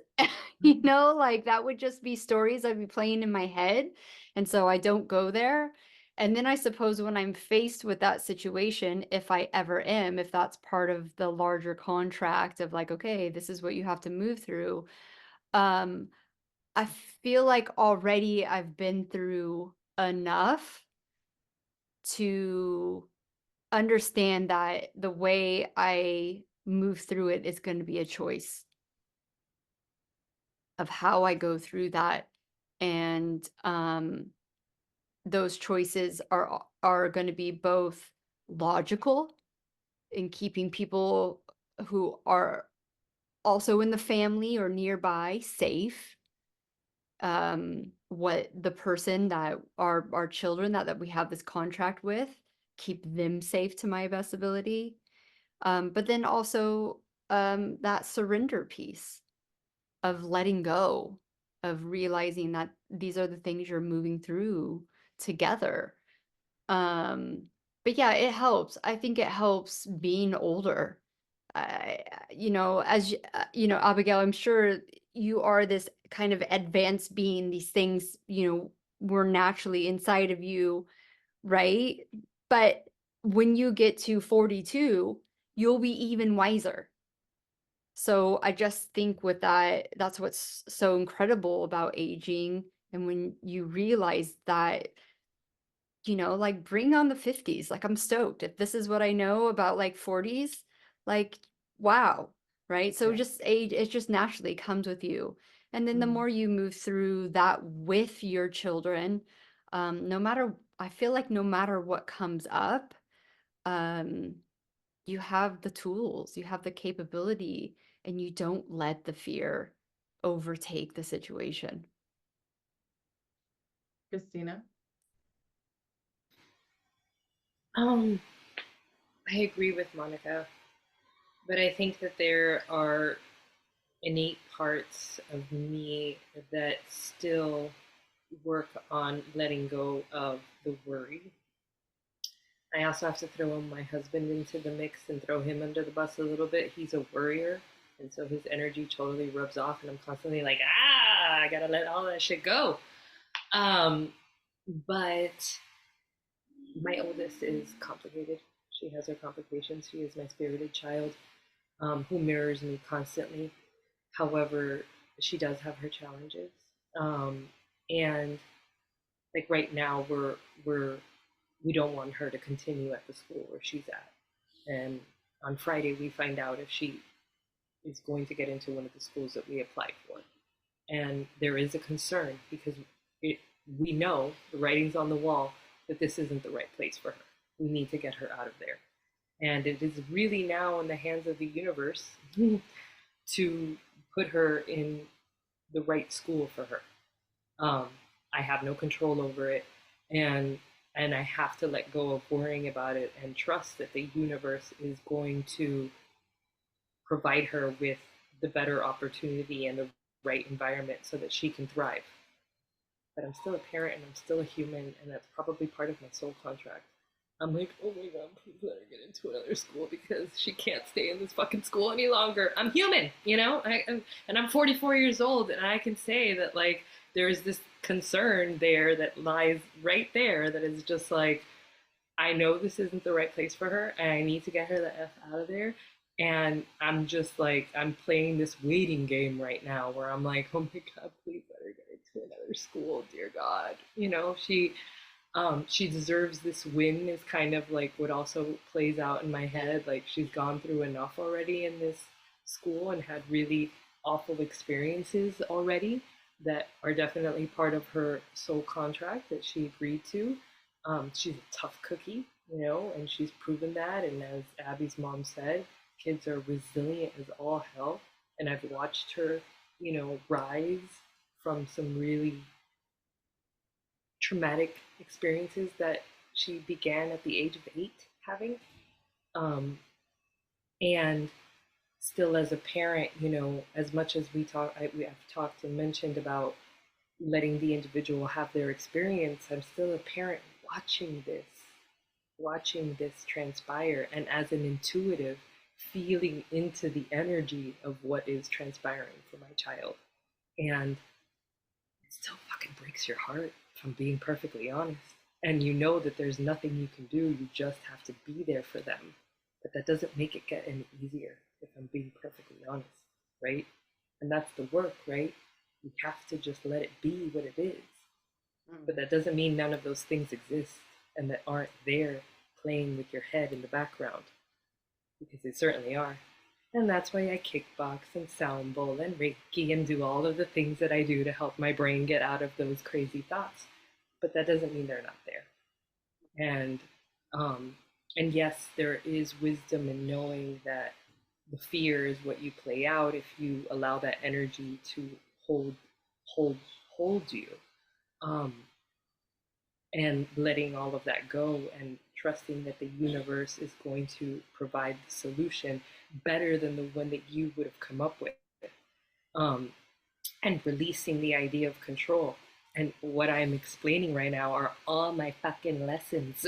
Like that would just be stories I'd be playing in my head. And so I don't go there. And then I suppose when I'm faced with that situation, if I ever am, if that's part of the larger contract of like, okay, this is what you have to move through, um, I feel like already I've been through enough to understand that the way I move through it is going to be a choice of how I go through that. And those choices are going to be both logical in keeping people who are also in the family or nearby safe. What the person that our children that we have this contract with, keep them safe to my best ability. But then also that surrender piece of letting go, of realizing that these are the things you're moving through together. Um, but yeah, it helps. I think it helps being older. Abigail, I'm sure you are this kind of advanced being. These things, were naturally inside of you, right? But when you get to 42, you'll be even wiser. So I just think with that, that's what's so incredible about aging. And when you realize that, like bring on the 50s, like I'm stoked. If this is what I know about like 40s, like, wow. Right. So Yeah. just age, it just naturally comes with you. And then the Mhm. more you move through that with your children, I feel like no matter what comes up, um, you have the tools, you have the capability, and you don't let the fear overtake the situation. Christina? Um, I agree with Monica, but I think that there are innate parts of me that still work on letting go of the worry. I also have to throw my husband into the mix and throw him under the bus a little bit. He's a worrier, and so his energy totally rubs off, and I'm constantly like, I gotta let all that shit go. But my oldest is complicated. She has her complications. She is my spirited child, who mirrors me constantly. However, she does have her challenges. And like right now, we don't want her to continue at the school where she's at. And on Friday, we find out if she is going to get into one of the schools that we applied for. And there is a concern because we know the writing's on the wall that this isn't the right place for her. We need to get her out of there. And it is really now in the hands of the universe to put her in the right school for her. I have no control over it, and I have to let go of worrying about it and trust that the universe is going to provide her with the better opportunity and the right environment so that she can thrive. But I'm still a parent and I'm still a human, and that's probably part of my soul contract. I'm like, oh my god, please let her get into another school because she can't stay in this fucking school any longer. I'm human, and I'm 44 years old, and I can say that like there's this concern there that lies right there that is just like, I know this isn't the right place for her, and I need to get her the F out of there. And I'm just like, I'm playing this waiting game right now where I'm like, oh my god, please let her get into another school, dear God. She deserves this win is kind of like what also plays out in my head. Like she's gone through enough already in this school and had really awful experiences already that are definitely part of her soul contract that she agreed to. She's a tough cookie, and she's proven that. And as Abby's mom said, kids are resilient as all hell. And I've watched her, rise from some really traumatic experiences that she began at the age of 8 having. And still as a parent, as much as we have talked and mentioned about letting the individual have their experience, I'm still a parent watching this transpire, and as an intuitive, feeling into the energy of what is transpiring for my child. And it still fucking breaks your heart, if I'm being perfectly honest. And you know that there's nothing you can do, you just have to be there for them. But that doesn't make it get any easier, if I'm being perfectly honest, right? And that's the work, right? You have to just let it be what it is. But that doesn't mean none of those things exist and that aren't there playing with your head in the background, because they certainly are. And that's why I kickbox and sound bowl and Reiki and do all of the things that I do to help my brain get out of those crazy thoughts. But that doesn't mean they're not there. And yes, there is wisdom in knowing that the fear is what you play out if you allow that energy to hold you. And letting all of that go and trusting that the universe is going to provide the solution better than the one that you would have come up with. And releasing the idea of control. And what I'm explaining right now are all my fucking lessons.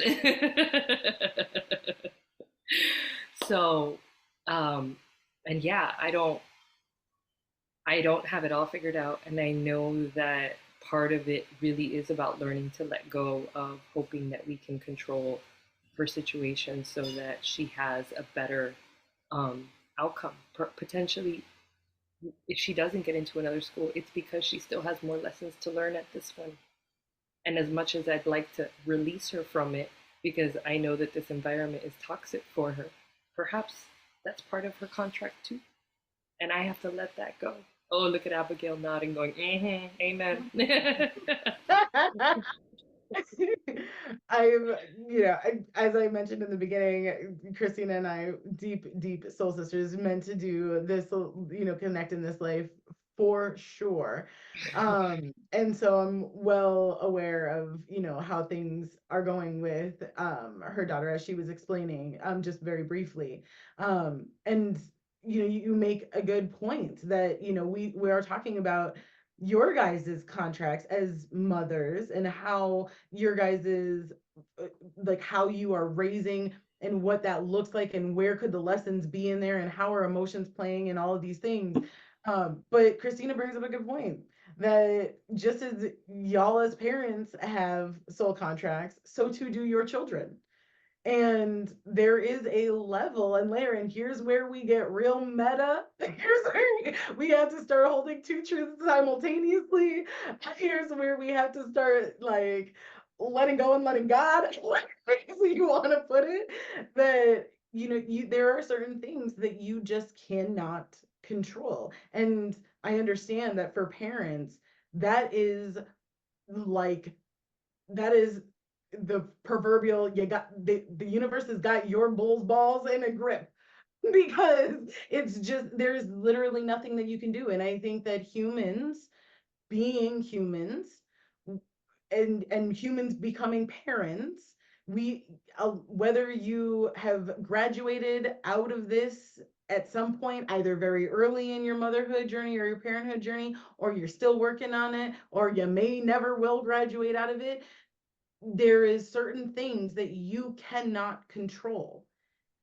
So, and yeah, I don't have it all figured out. And I know that part of it really is about learning to let go of hoping that we can control her situation so that she has a better outcome. Potentially, if she doesn't get into another school, it's because she still has more lessons to learn at this one. And as much as I'd like to release her from it, because I know that this environment is toxic for her, perhaps that's part of her contract too. And I have to let that go. Oh, look at Abigail nodding, going, amen. I'm, as I mentioned in the beginning, Christina and I, deep, deep soul sisters, meant to do this, connect in this life for sure. And so I'm well aware of, how things are going with her daughter, as she was explaining, just very briefly. And you make a good point that, we are talking about your guys's contracts as mothers and how your guys's like how you are raising and what that looks like and where could the lessons be in there and how are emotions playing and all of these things. But Christina brings up a good point that just as y'all as parents have soul contracts, so too do your children. And there is a level and layer, and here's where we get real meta. Here's where we have to start holding two truths simultaneously. Here's where we have to start like letting go and letting God, whatever you want to put it. That there are certain things that you just cannot control. And I understand that for parents, that is like that is the proverbial you got the universe has got your bull's balls in a grip because it's just there's literally nothing that you can do. And I think that humans being humans and humans becoming parents, we whether you have graduated out of this at some point, either very early in your motherhood journey or your parenthood journey, or you're still working on it, or you may never will graduate out of it, there is certain things that you cannot control.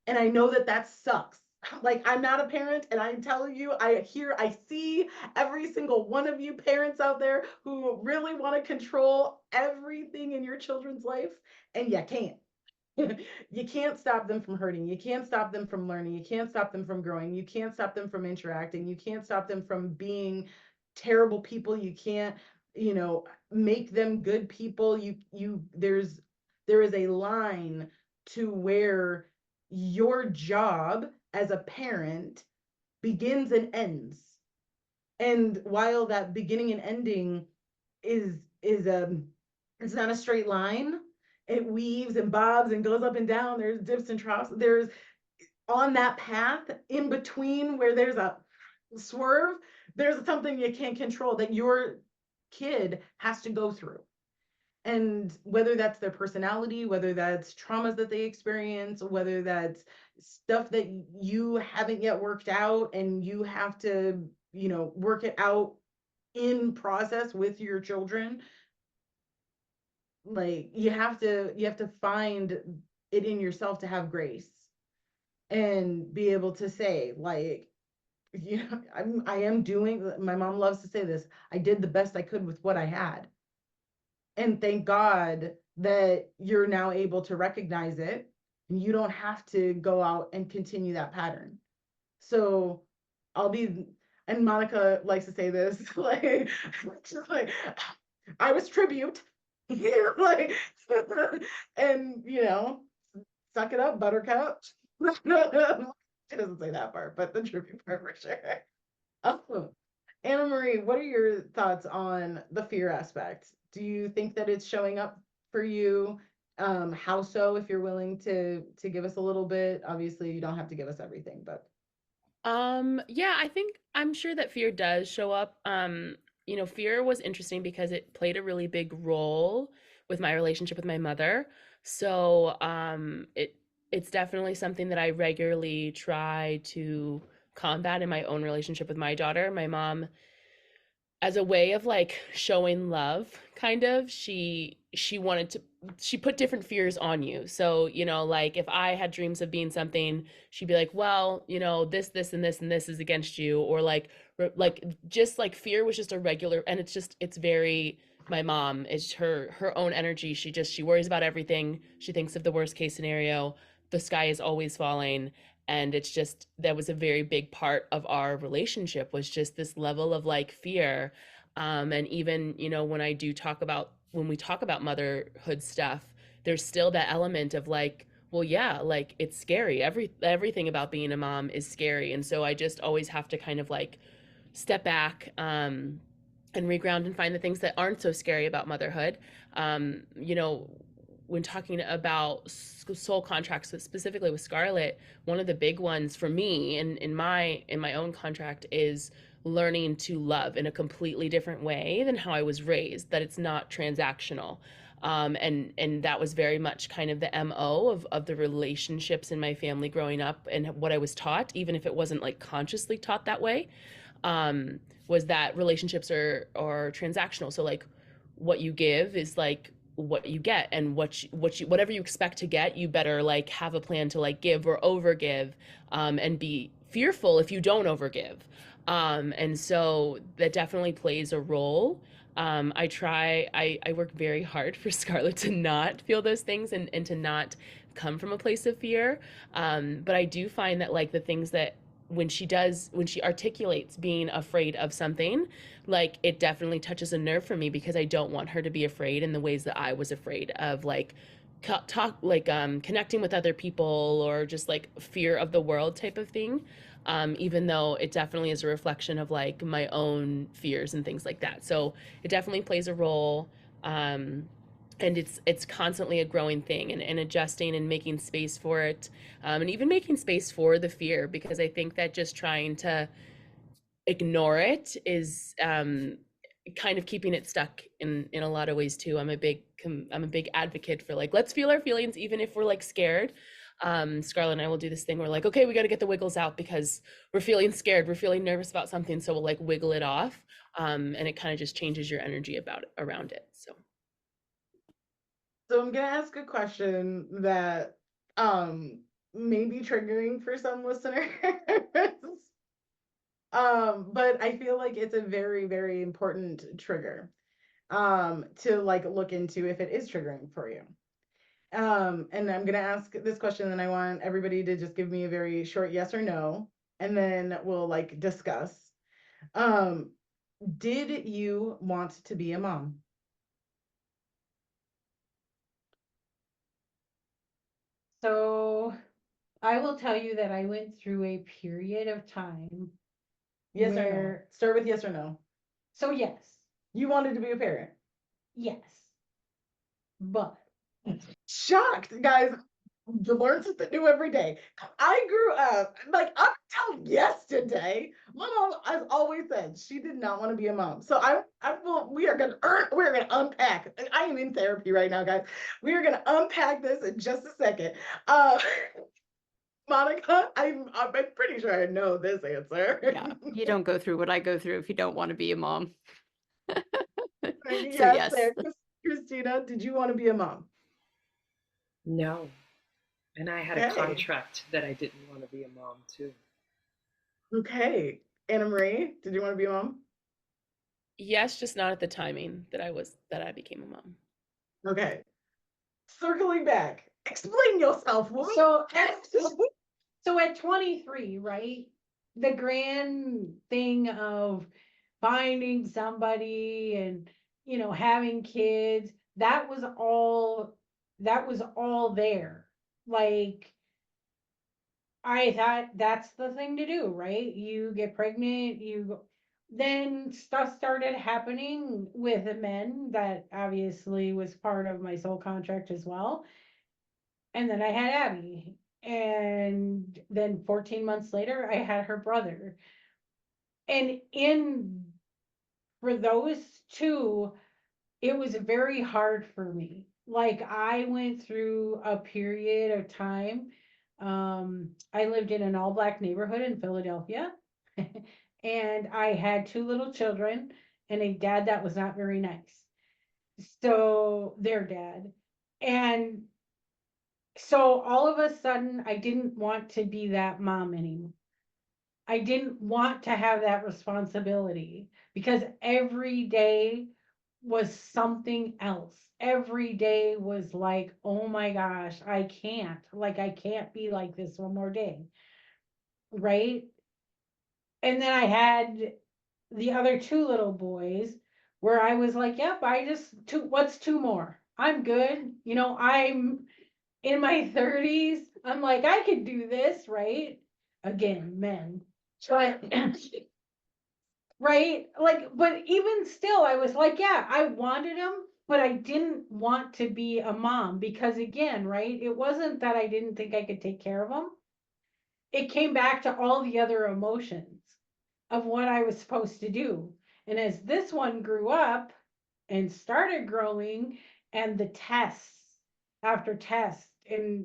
And I know that that sucks. Like, I'm not a parent, and I'm telling you, I see every single one of you parents out there who really want to control everything in your children's life, and you can't. You can't stop them from hurting. You can't stop them from learning. You can't stop them from growing. You can't stop them from interacting. You can't stop them from being terrible people. You can't, make them good people. There is a line to where your job as a parent begins and ends. And while that beginning and ending is it's not a straight line, it weaves and bobs and goes up and down. There's dips and troughs. There's on that path in between where there's a swerve, there's something you can't control that your kid has to go through. And whether that's their personality, whether that's traumas that they experience, whether that's stuff that you haven't yet worked out and you have to, work it out in process with your children, like you have to find it in yourself to have grace and be able to say, like, I am doing, my mom loves to say this, I did the best I could with what I had. And thank God that you're now able to recognize it and you don't have to go out and continue that pattern. So and Monica likes to say this, like, just like, I was tribute, like, and, suck it up, buttercup. She doesn't say that part, but the tribute part for sure. Awesome. AnnaMarie, what are your thoughts on the fear aspect? Do you think that it's showing up for you? How so, if you're willing to give us a little bit? Obviously, you don't have to give us everything, but Yeah, I'm sure that fear does show up. Fear was interesting because it played a really big role with my relationship with my mother. So, it's definitely something that I regularly try to combat in my own relationship with my daughter. My mom, as a way of like showing love, kind of, she put different fears on you. So, like if I had dreams of being something, she'd be like, well, this and this and this is against you, or like just like fear was just a regular, and it's very, my mom is her own energy. She worries about everything. She thinks of the worst case scenario. The sky is always falling. And it's just, that was a very big part of our relationship, was just this level of like fear. And even, you know, when we talk about motherhood stuff, there's still that element of like, well, yeah, like it's scary. Everything about being a mom is scary. And so I just always have to kind of like step back, and reground and find the things that aren't so scary about motherhood. You know, when talking about soul contracts, specifically with Scarlett, one of the big ones for me in my own contract is learning to love in a completely different way than how I was raised, that it's not transactional. And that was very much kind of the MO of the relationships in my family growing up, and what I was taught, even if it wasn't like consciously taught that way, um, was that relationships are transactional. So like what you give is like what you get, and whatever you expect to get, you better like have a plan to like give or overgive, and be fearful if you don't overgive. And so that definitely plays a role. I work very hard for Scarlett to not feel those things, and to not come from a place of fear. But I do find that like the things that, when she articulates being afraid of something, like it definitely touches a nerve for me, because I don't want her to be afraid in the ways that I was afraid of, like connecting with other people, or just like fear of the world type of thing. Even though it definitely is a reflection of like my own fears and things like that. So it definitely plays a role. And it's constantly a growing thing, and adjusting and making space for it, and even making space for the fear, because I think that just trying to ignore it is, kind of keeping it stuck in a lot of ways too. I'm a big advocate for like, let's feel our feelings even if we're like scared. Scarlett and I will do this thing where like, okay, we got to get the wiggles out because we're feeling scared, we're feeling nervous about something, so we'll like wiggle it off. And it kind of just changes your energy around it. So I'm gonna ask a question that may be triggering for some listeners. But I feel like it's a very, very important trigger to like look into if it is triggering for you. And I'm gonna ask this question, and I want everybody to just give me a very short yes or no, and then we'll like discuss. Um, did you want to be a mom? So I will tell you that I went through a period of time Yes or no? where, Start with yes or no. so yes, You wanted to be a parent. yes, but Shocked, guys. You learn something new every day. I grew up like up until yesterday. My mom has always said she did not want to be a mom. So I will. We're gonna unpack. I am in therapy right now, guys. We are gonna unpack this in just a second. Uh, Monica, I'm pretty sure I know this answer. Yeah, you don't go through what I go through if you don't want to be a mom. So Yes, yes. there. Christina, did you want to be a mom? No. And I had a Okay. contract that I didn't want to be a mom too. Okay. AnnaMarie, did you want to be a mom? Yes, just not at the timing that I became a mom. Okay. Circling back, explain yourself, woman. So at 23, right? The grand thing of finding somebody and, you know, having kids, that was all there. Like, I thought that's the thing to do, right? You get pregnant, then stuff started happening with the men that obviously was part of my soul contract as well. And then I had Abby. And then 14 months later, I had her brother. And for those two, it was very hard for me. Like I went through a period of time. I lived in an all black neighborhood in Philadelphia, and I had two little children and a dad that was not very nice. So their dad. And so all of a sudden, I didn't want to be that mom anymore. I didn't want to have that responsibility because every day was something else. Every day was like, oh my gosh, I can't be like this one more day. right? And then I had the other two little boys where I was like, yep, what's two more? I'm good. I'm in my 30s. I'm like, I could do this, right? Again, men. But right? Like, but even still, I was like, yeah, I wanted him, but I didn't want to be a mom because, again, right? It wasn't that I didn't think I could take care of him. It came back to all the other emotions of what I was supposed to do. And as this one grew up and started growing, and the tests after tests, and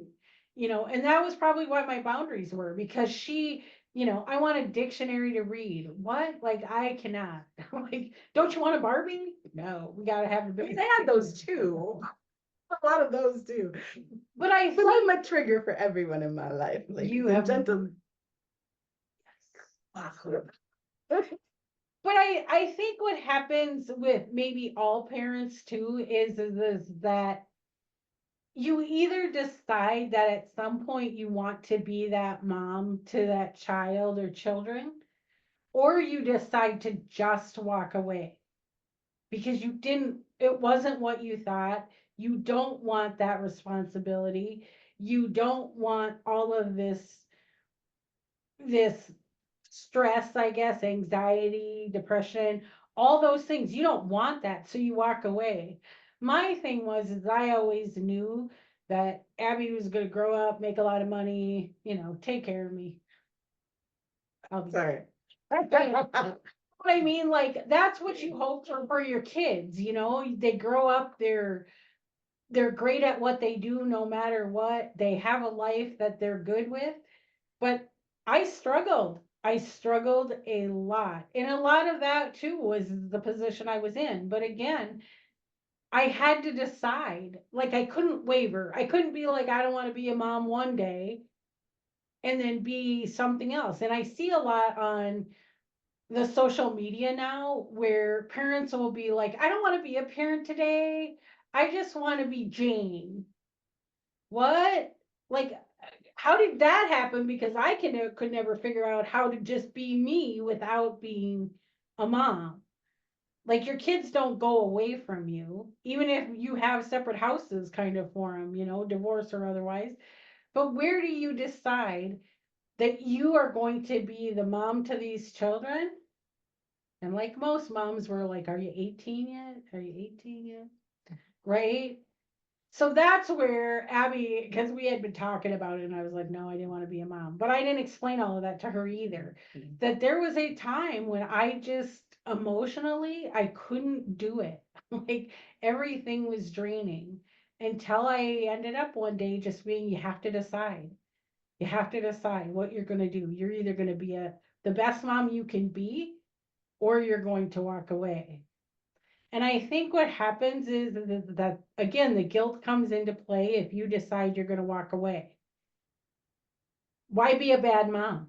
that was probably what my boundaries were because I want a dictionary to read. What? Like, I cannot. Like, don't you want a Barbie? No, we got to have I mean, they had those too. A lot of those too. But I'm a trigger for everyone in my life. You have gentlemen. But I think what happens with maybe all parents too is that you either decide that at some point you want to be that mom to that child or children, or you decide to just walk away because it wasn't what you thought. You don't want that responsibility. You don't want all of this stress, I guess, anxiety, depression, all those things. You don't want that, so you walk away. My thing is I always knew that Abby was going to grow up, make a lot of money, take care of me. Sorry. What I mean, like, that's what you hope for your kids, they grow up, they're great at what they do no matter what. They have a life that they're good with. But I struggled. I struggled a lot. And a lot of that too was the position I was in. But again, I had to decide. Like, I couldn't waver. I couldn't be like, I don't want to be a mom one day and then be something else. And I see a lot on the social media now where parents will be like, I don't want to be a parent today. I just want to be Jane. What? Like, how did that happen? Because I could never figure out how to just be me without being a mom. Like, your kids don't go away from you, even if you have separate houses kind of for them, divorce or otherwise. But where do you decide that you are going to be the mom to these children? And like most moms, we're like, are you 18 yet? Are you 18 yet? Right? So that's where Abby, because we had been talking about it, and I was like, no, I didn't want to be a mom. But I didn't explain all of that to her either. That there was a time when I just emotionally, I couldn't do it. Like, everything was draining until I ended up one day just being, you have to decide. You have to decide what you're going to do. You're either going to be the best mom you can be, or you're going to walk away. And I think what happens is that, again, the guilt comes into play if you decide you're going to walk away. Why be a bad mom?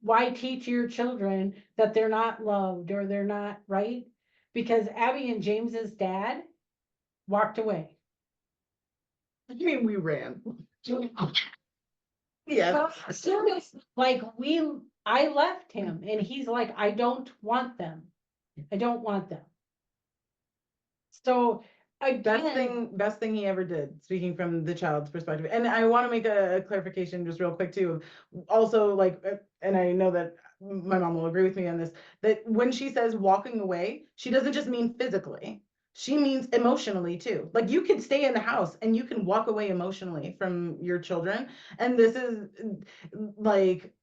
Why teach your children that they're not loved or they're not right? Because Abby and James's dad walked away. You mean we ran? Yeah. Like, I left him and he's like, I don't want them. I don't want them. So again, Best thing he ever did, speaking from the child's perspective. And I want to make a clarification just real quick too. Also, like, and I know that my mom will agree with me on this, that when she says walking away, she doesn't just mean physically. She means emotionally too. Like, you can stay in the house and you can walk away emotionally from your children. And this is like,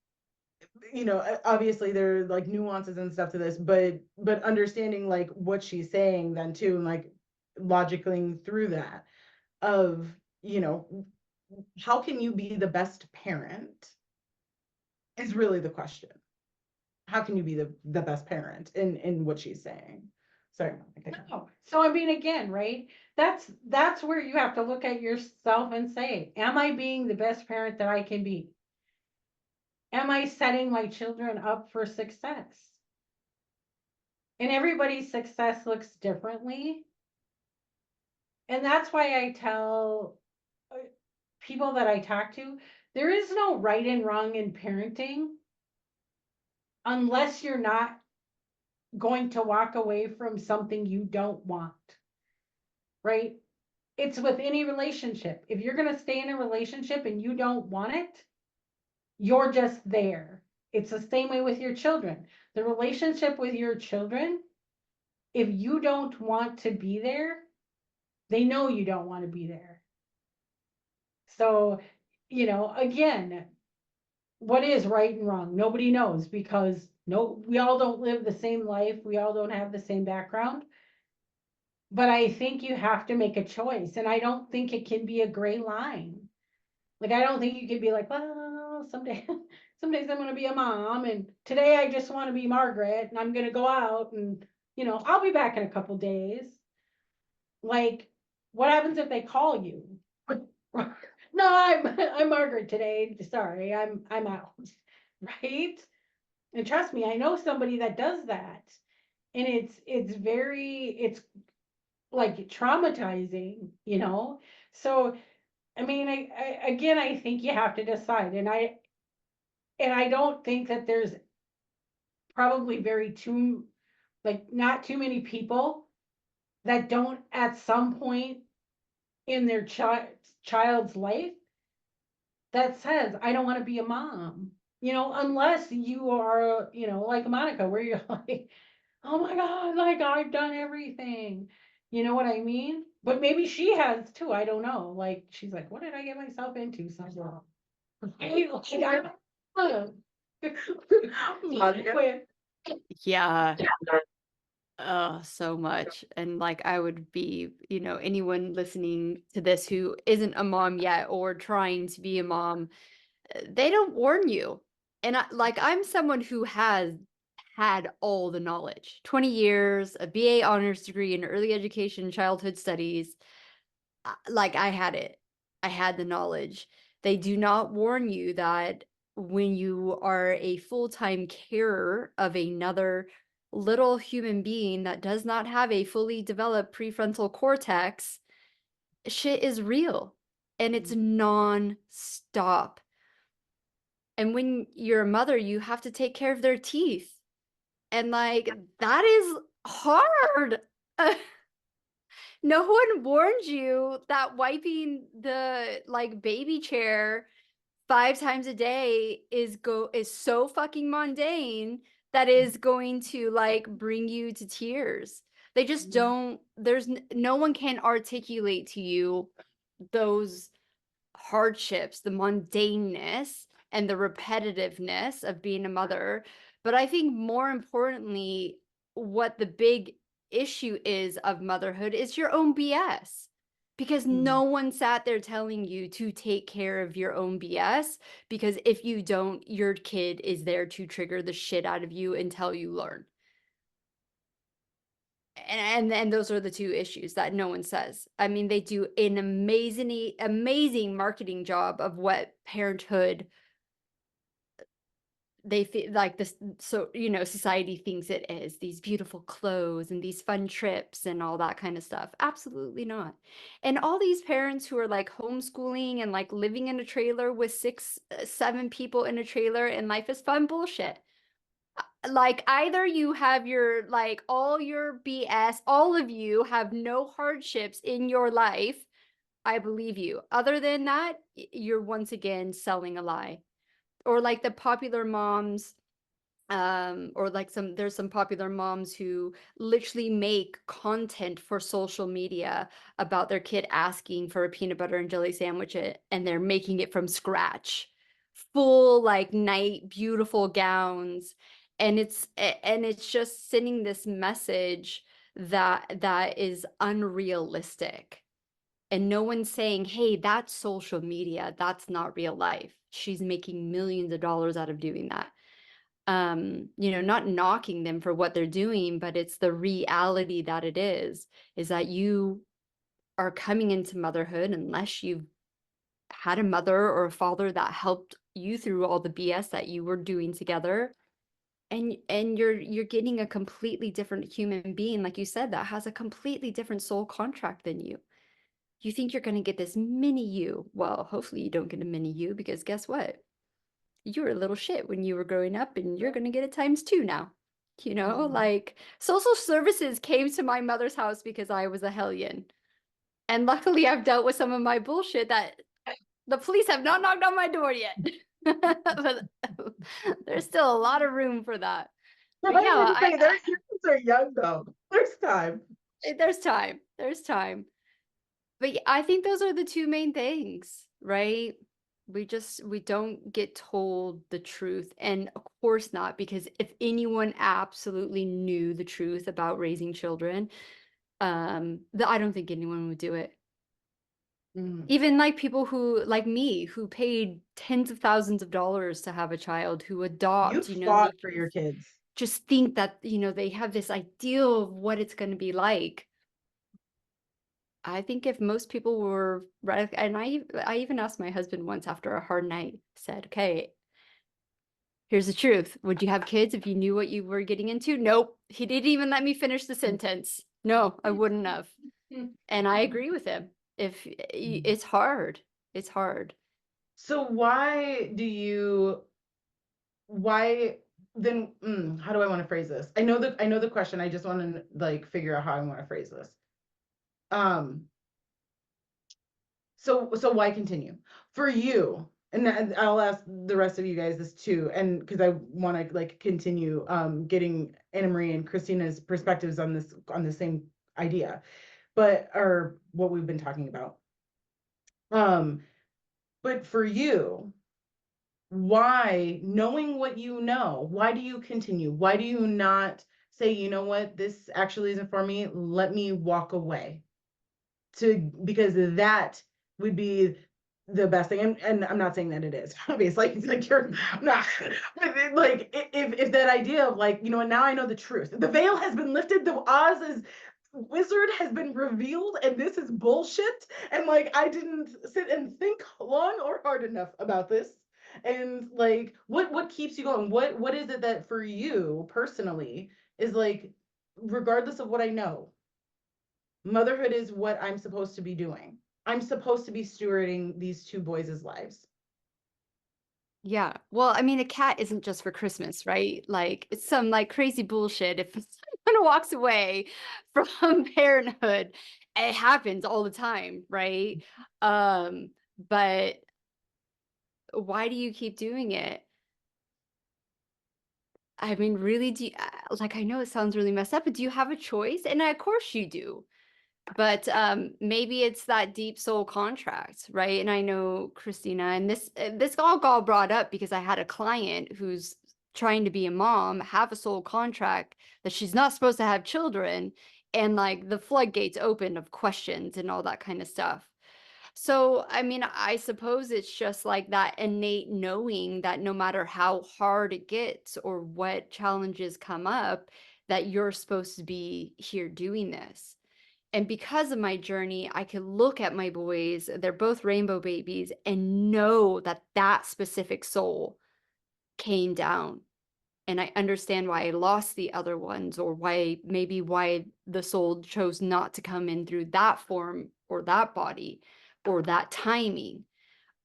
obviously there are like nuances and stuff to this, but understanding like what she's saying then too, and like logically through that of, how can you be the best parent is really the question. How can you be the best parent in what she's saying? Sorry. no. So I mean, again, right? That's where you have to look at yourself and say, am I being the best parent that I can be? Am I setting my children up for success? And everybody's success looks differently. And that's why I tell people that I talk to there is no right and wrong in parenting unless you're not going to walk away from something you don't want, right? It's with any relationship. If you're going to stay in a relationship and you don't want it, you're just there. It's the same way with your children. The relationship with your children, if you don't want to be there, they know you don't want to be there. So, again, what is right and wrong? Nobody knows because we all don't live the same life. We all don't have the same background. But I think you have to make a choice. And I don't think it can be a gray line. Like, I don't think you can be like, well, someday, some days I'm going to be a mom. And today I just want to be Margaret and I'm going to go out and, I'll be back in a couple days. Like, what happens if they call you? No, I'm Margaret today. Sorry, I'm out. Right? And trust me, I know somebody that does that. And it's like traumatizing, So I mean, I think you have to decide. And I don't think that there's probably not too many people that don't at some point in their child's life that says, I don't want to be a mom, unless you are, like Monica, where you're like, oh my God, like I've done everything. You know what I mean? But maybe she has too. I don't know. Like, she's like, what did I get myself into? Somehow. Monica? Yeah. Oh, so much. And like I would be, anyone listening to this who isn't a mom yet or trying to be a mom, they don't warn you. And I'm someone who has had all the knowledge. 20 years, a BA honors degree in early education, childhood studies. I had it. I had the knowledge. They do not warn you that when you are a full-time carer of another little human being that does not have a fully developed prefrontal cortex, shit is real and it's non-stop. And when you're a mother, you have to take care of their teeth. And that is hard. No one warned you that wiping the baby chair 5 times a day is so fucking mundane that is going to bring you to tears. They just don't. No one can articulate to you those hardships, the mundaneness and the repetitiveness of being a mother. But I think more importantly, what the big issue is of motherhood is your own BS. Because no one sat there telling you to take care of your own BS. Because if you don't, your kid is there to trigger the shit out of you until you learn. And those are the two issues that no one says. I mean, they do an amazing marketing job of what Parenthood, they feel like this, so society thinks it is, these beautiful clothes and these fun trips and all that kind of stuff. Absolutely not. And all these parents who are homeschooling and living in a trailer with 6-7 people in a trailer and life is fun, bullshit. Either you have your all your BS, all of you have no hardships in your life, I believe you. Other than that, you're once again selling a lie. Or the popular moms, or there's some popular moms who literally make content for social media about their kid asking for a peanut butter and jelly sandwich, and they're making it from scratch, full night beautiful gowns, and it's just sending this message that is unrealistic. And no one's saying, hey, that's social media, that's not real life. She's making millions of dollars out of doing that. Not knocking them for what they're doing, but it's the reality that it is that you are coming into motherhood unless you've had a mother or a father that helped you through all the BS that you were doing together. And you're getting a completely different human being, like you said, that has a completely different soul contract than you. You think you're going to get this mini you. Well, hopefully you don't get a mini you, because guess what? You were a little shit when you were growing up, and you're going to get it times 2 now. Mhm. Like social services came to my mother's house because I was a hellion. And luckily I've dealt with some of my bullshit that the police have not knocked on my door yet. But there's still a lot of room for that. I But yeah, would say their kids are young though. There's time. there's time. There's time. But I think those are the two main things, right? We don't get told the truth. And of course not, because if anyone absolutely knew the truth about raising children, I don't think anyone would do it. Mm. Even like people who, like me, who paid tens of thousands of dollars to have a child, who You adopt, fought they for your kids. just think that, they have this ideal of what it's going to be like. I think if most people were right, and I even asked my husband once after a hard night, said, okay, here's the truth. Would you have kids if you knew what you were getting into? Nope. He didn't even let me finish the sentence. No, I wouldn't have. And I agree with him. It's hard. It's hard. So why then how do I want to phrase this? I know the question. I just want to like figure out how I want to phrase this. So why continue? For you, and I'll ask the rest of you guys this too, and because I want to like continue getting AnnaMarie and Christina's perspectives on the same idea, or what we've been talking about. But for you, why, knowing what you know, why do you continue? Why do you not say, you know what, this actually isn't for me, let me walk away? Because that would be the best thing. And I'm not saying that it is, obviously, like you're not, like if that idea of like, and now I know the truth. The veil has been lifted, the Oz is wizard has been revealed, and this is bullshit. And like I didn't sit and think long or hard enough about this. And like what keeps you going? What is it that for you personally is like, regardless of what I know, motherhood is what I'm supposed to be doing. I'm supposed to be stewarding these two boys' lives. Yeah. Well, I mean, a cat isn't just for Christmas, right? Like, it's some like crazy bullshit. If someone walks away from parenthood, it happens all the time, right? But why do you keep doing it? I mean, really, like, I know it sounds really messed up, but do you have a choice? And of course you do. But maybe it's that deep soul contract, right? And I know Christina, and this all got brought up because I had a client who's trying to be a mom, have a soul contract that she's not supposed to have children, and like the floodgates opened of questions and all that kind of stuff. So, I mean, I suppose it's just like that innate knowing that no matter how hard it gets or what challenges come up, that you're supposed to be here doing this. And because of my journey, I could look at my boys, they're both rainbow babies, and know that that specific soul came down. And I understand why I lost the other ones, or why the soul chose not to come in through that form or that body or that timing.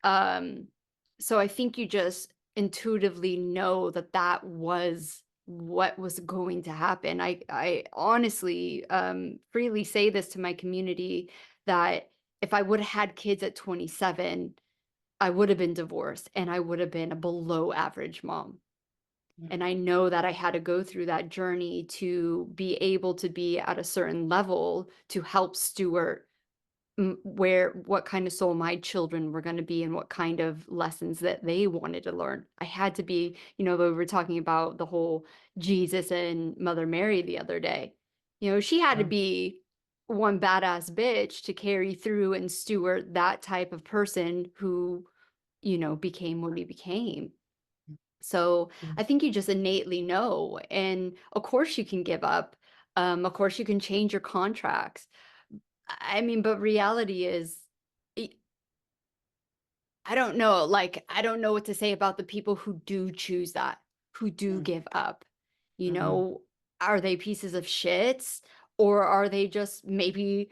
So I think you just intuitively know that that was what was going to happen. I honestly freely say this to my community, that if I would have had kids at 27, I would have been divorced and I would have been a below average mom. And I know that I had to go through that journey to be able to be at a certain level to help steward what kind of soul my children were going to be and what kind of lessons that they wanted to learn. I had to be, we were talking about the whole Jesus and Mother Mary the other day. She had to be one badass bitch to carry through and steward that type of person who, became what he became. So I think you just innately know. And of course you can give up. Of course you can change your contracts. I mean, but reality is, I I don't know. Like, I don't know what to say about the people who do choose that, who do give up. You Mhm. know, are they pieces of shits, or are they just maybe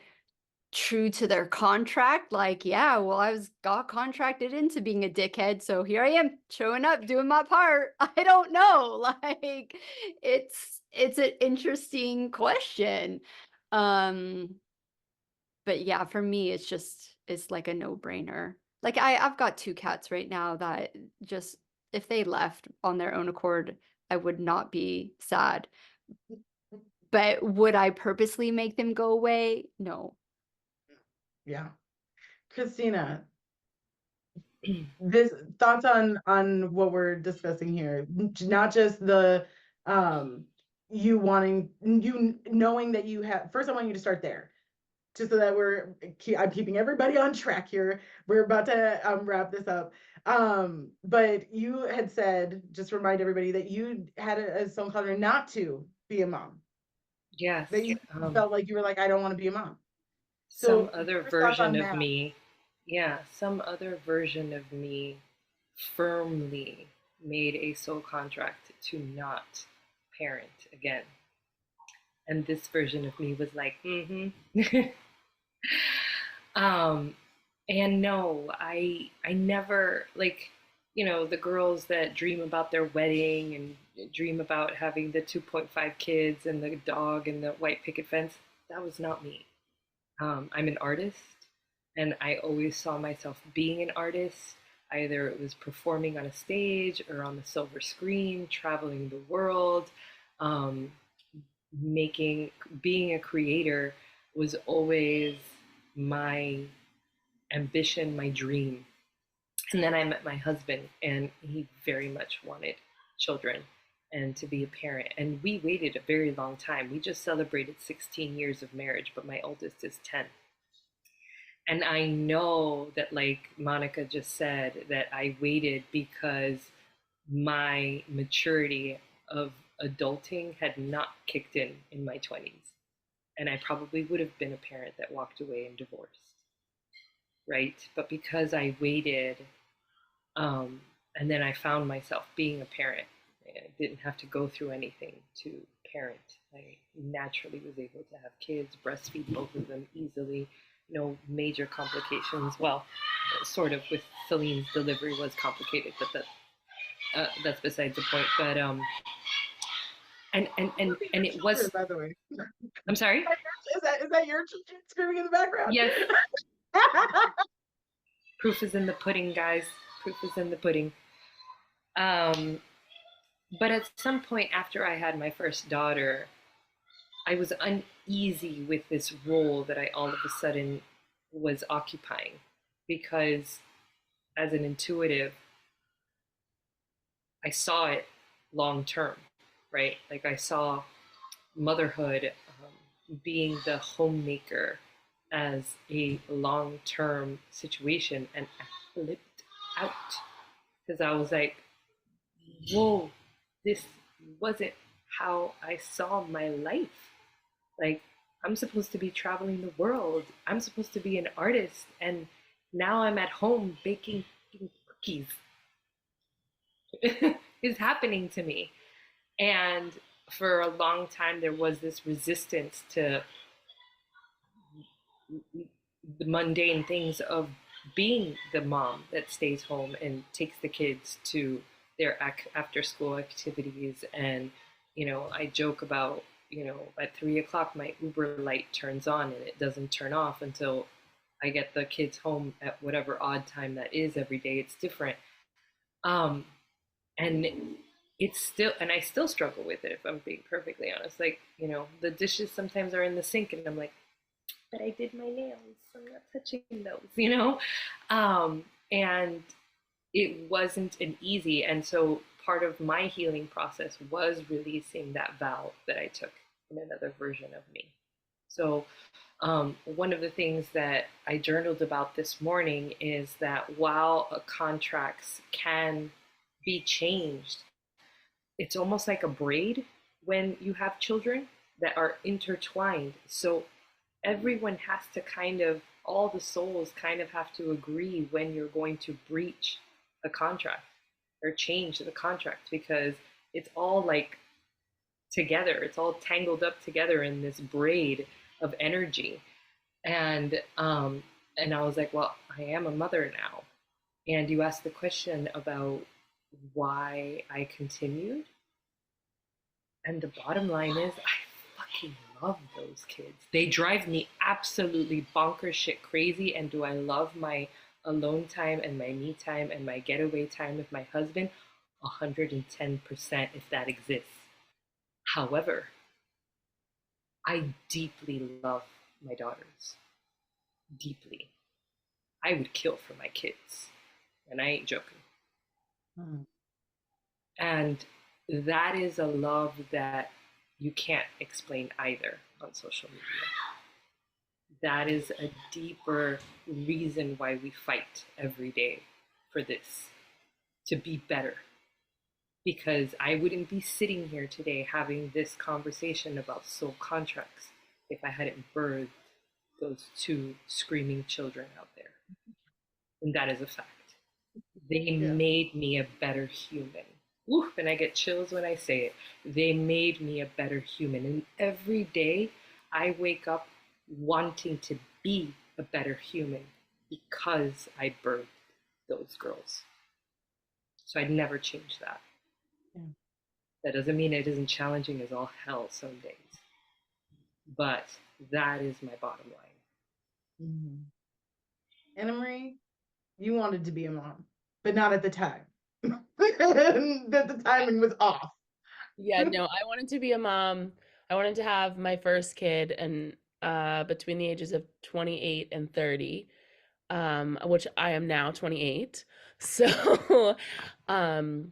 true to their contract. Like, yeah, well, got contracted into being a dickhead, so here I am showing up, doing my part. I don't know. Like, it's an interesting question. But yeah, for me, it's like a no-brainer. Like I've got two cats right now that just if they left on their own accord, I would not be sad. But would I purposely make them go away? No. Yeah. Christina, this thoughts on what we're discussing here, not just the you knowing that you have. First, I want you to start there, just so that I'm keeping everybody on track here. We're about to wrap this up. But you had said, just remind everybody that you had a soul calling not to be a mom. Yes. That you felt like you were like, I don't want to be a mom. Some So other your thoughts on version of that? me, yeah, some other version of me firmly made a soul contract to not parent again. And this version of me was like, and no, I never, like, you know, the girls that dream about their wedding and dream about having the 2.5 kids and the dog and the white picket fence. That was not me. I'm an artist, and I always saw myself being an artist. Either it was performing on a stage or on the silver screen, traveling the world, um, being a creator was always my ambition, my dream. And then I met my husband, and he very much wanted children and to be a parent. And we waited a very long time. We just celebrated 16 years of marriage, but my oldest is 10. And I know that, like Monica just said, that I waited because my maturity of adulting had not kicked in my 20s. And I probably would have been a parent that walked away and divorced, right? But because I waited, and then I found myself being a parent, I didn't have to go through anything to parent. I naturally was able to have kids, breastfeed both of them easily, no major complications. Well, sort of with Celine's delivery was complicated, but that's besides the point. But and it was. By the way, I'm sorry. Is that your screaming in the background? Yes. Proof is in the pudding, guys. Proof is in the pudding. But at some point after I had my first daughter, I was uneasy with this role that I all of a sudden was occupying, because as an intuitive, I saw it long term, right? Like I saw motherhood, being the homemaker, as a long term situation, and I flipped out because I was like, whoa, this wasn't how I saw my life. Like, I'm supposed to be traveling the world. I'm supposed to be an artist. And now I'm at home baking cookies. It's happening to me. And for a long time, there was this resistance to the mundane things of being the mom that stays home and takes the kids to their after school activities. And, you know, I joke about, you know, at 3 o'clock, my Uber light turns on and it doesn't turn off until I get the kids home at whatever odd time that is every day. It's different. And it's still, and I still struggle with it, if I'm being perfectly honest. Like, you know, the dishes sometimes are in the sink and I'm like, but I did my nails, so I'm not touching those, you know? And it wasn't an easy. And so part of my healing process was releasing that vow that I took in another version of me. So one of the things that I journaled about this morning is that while contracts can be changed, it's almost like a braid when you have children that are intertwined. So everyone has to kind of, all the souls kind of have to agree when you're going to breach a contract or change the contract, because it's all like together, it's all tangled up together in this braid of energy. And I was like, well, I am a mother now. And you asked the question about why I continued. And the bottom line is, I fucking love those kids. They drive me absolutely bonkers shit crazy. And do I love my alone time and my me time and my getaway time with my husband? 110% if that exists. However, I deeply love my daughters. Deeply. I would kill for my kids. And I ain't joking. Mm. And that is a love that you can't explain either on social media. That is a deeper reason why we fight every day for this, to be better. Because I wouldn't be sitting here today having this conversation about soul contracts if I hadn't birthed those two screaming children out there. And that is a fact. They made me a better human. Ooh, and I get chills when I say it. They made me a better human. And every day I wake up wanting to be a better human because I birthed those girls. So I'd never change that. Yeah. That doesn't mean it isn't challenging as all hell some days. But that is my bottom line. Mm-hmm. AnnaMarie, you wanted to be a mom, but not at the time. That the timing was off. Yeah, no, I wanted to be a mom. I wanted to have my first kid and between the ages of 28 and 30, which I am now 28. So, and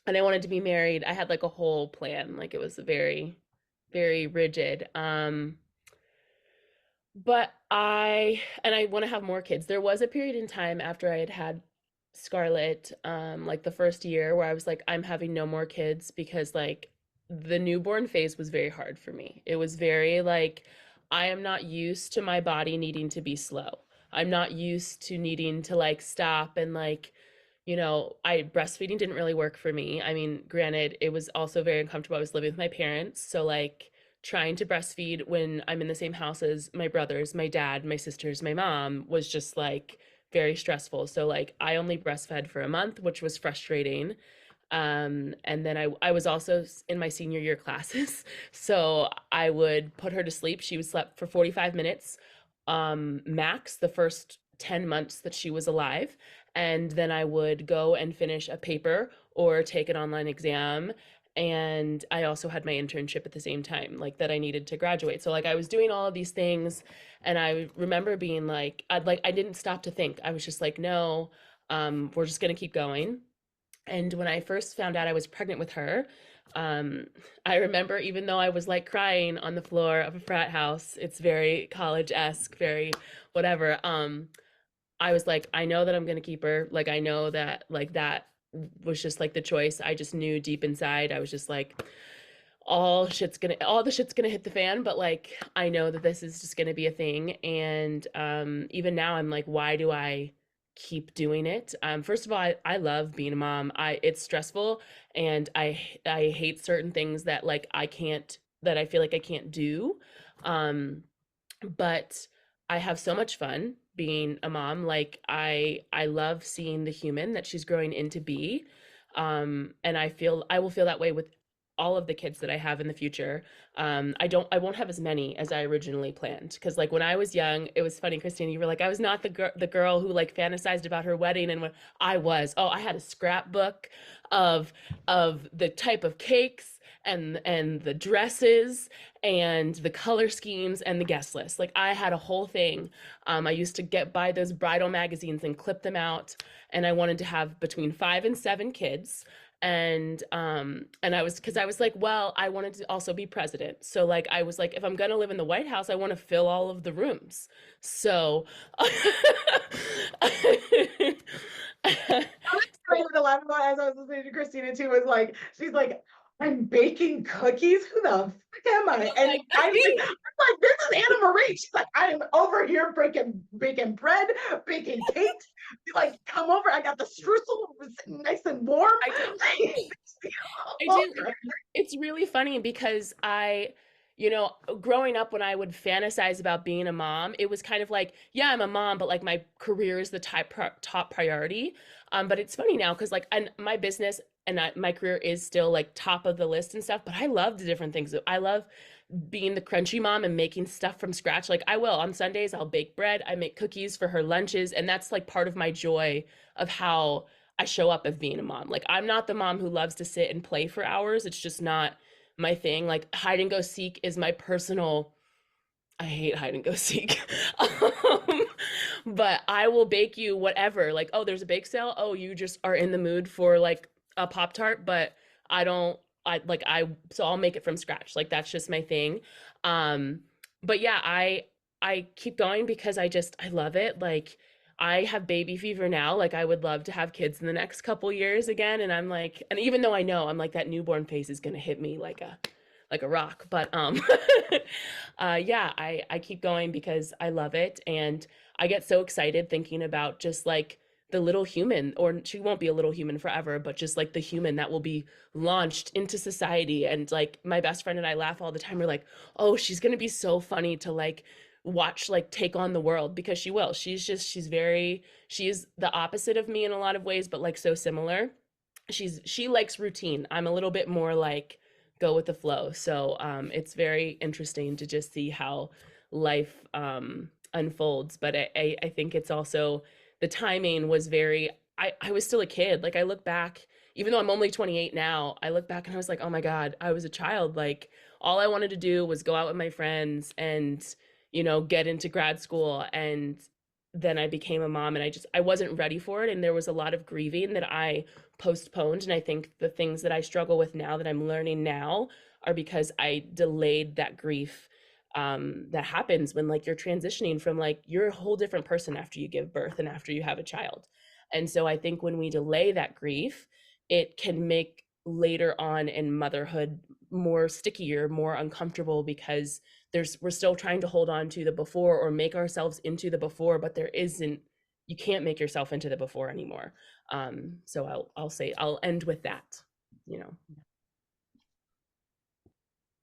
I wanted to be married. I had like a whole plan. Like it was very, very rigid. But I want to have more kids. There was a period in time after I had Scarlett, like the first year where I was like, I'm having no more kids because like the newborn phase was very hard for me. It was very like, I am not used to my body needing to be slow. I'm not used to needing to like stop and like, breastfeeding didn't really work for me. I mean, granted, it was also very uncomfortable. I was living with my parents. So like trying to breastfeed when I'm in the same house as my brothers, my dad, my sisters, my mom was just like very stressful. So like I only breastfed for a month, which was frustrating. And then I was also in my senior year classes. So I would put her to sleep. She would sleep for 45 minutes, max the first 10 months that she was alive. And then I would go and finish a paper or take an online exam. And I also had my internship at the same time, like that I needed to graduate. So like I was doing all of these things, and I remember being like, I didn't stop to think. I was just like, no, we're just gonna keep going. And when I first found out I was pregnant with her, I remember even though I was like crying on the floor of a frat house, it's very college-esque, very whatever. I was like, I know that I'm gonna keep her. Like I know that like that was just like the choice. I just knew deep inside. I was just like, all the shit's gonna hit the fan, but like I know that this is just gonna be a thing. And even now I'm like, why do I keep doing it? First of all, I love being a mom. It's stressful, and I hate certain things that like that I feel like I can't do. But I have so much fun being a mom. Like I love seeing the human that she's growing into be. And I will feel that way with all of the kids that I have in the future. I won't have as many as I originally planned. Cause like when I was young, it was funny, Christina, you were like, I was not the girl who like fantasized about her wedding. And when I had a scrapbook of the type of cakes and the dresses and the color schemes and the guest list. Like I had a whole thing. I used to buy those bridal magazines and clip them out. And I wanted to have between 5 and 7 kids. And I was like, well, I wanted to also be president. So like I was like, if I'm gonna live in the White House, I want to fill all of the rooms. So The laugh about as I was listening to Christina too was like, she's like, I'm baking cookies. Who the frick am I? And I'm like, this is AnnaMarie. She's like, I am over here baking bread, baking cakes. Like, come over. I got the streusel nice and warm. I do. It's really funny because you know, growing up when I would fantasize about being a mom, it was kind of like, yeah, I'm a mom, but like my career is the top priority. But it's funny now because like my business and my career is still like top of the list and stuff, but I love the different things. I love being the crunchy mom and making stuff from scratch. Like I will on Sundays, I'll bake bread, I make cookies for her lunches, and that's like part of my joy of how I show up as being a mom. Like I'm not the mom who loves to sit and play for hours. It's just not my thing. Like hide and go seek is my personal, I hate hide and go seek. But I will bake you whatever. Like, oh, there's a bake sale. Oh, you just are in the mood for like a Pop Tart, but I don't so I'll make it from scratch. Like that's just my thing. Um, but yeah, I keep going because I love it. Like I have baby fever now. Like I would love to have kids in the next couple years again. And I'm like, and even though I know I'm like that newborn phase is gonna hit me like a rock. But yeah, I keep going because I love it. And I get so excited thinking about just like the little human, or she won't be a little human forever, but just like the human that will be launched into society. And like my best friend and I laugh all the time. We're like, oh, she's gonna be so funny to like watch like take on the world, because she will. She's the opposite of me in a lot of ways, but like so similar. She likes routine. I'm a little bit more like go with the flow. So it's very interesting to just see how life unfolds. But I think it's also the timing was very, I was still a kid. Like I look back, even though I'm only 28 now, I look back and I was like, oh my God, I was a child. Like all I wanted to do was go out with my friends and, you know, get into grad school. And then I became a mom, and I wasn't ready for it. And there was a lot of grieving that I postponed. And I think the things that I struggle with now that I'm learning now are because I delayed that grief that happens when like you're transitioning from like you're a whole different person after you give birth and after you have a child. And so I think when we delay that grief, it can make later on in motherhood more stickier, more uncomfortable, because we're still trying to hold on to the before or make ourselves into the before, but you can't make yourself into the before anymore. So I'll say I'll end with that, you know.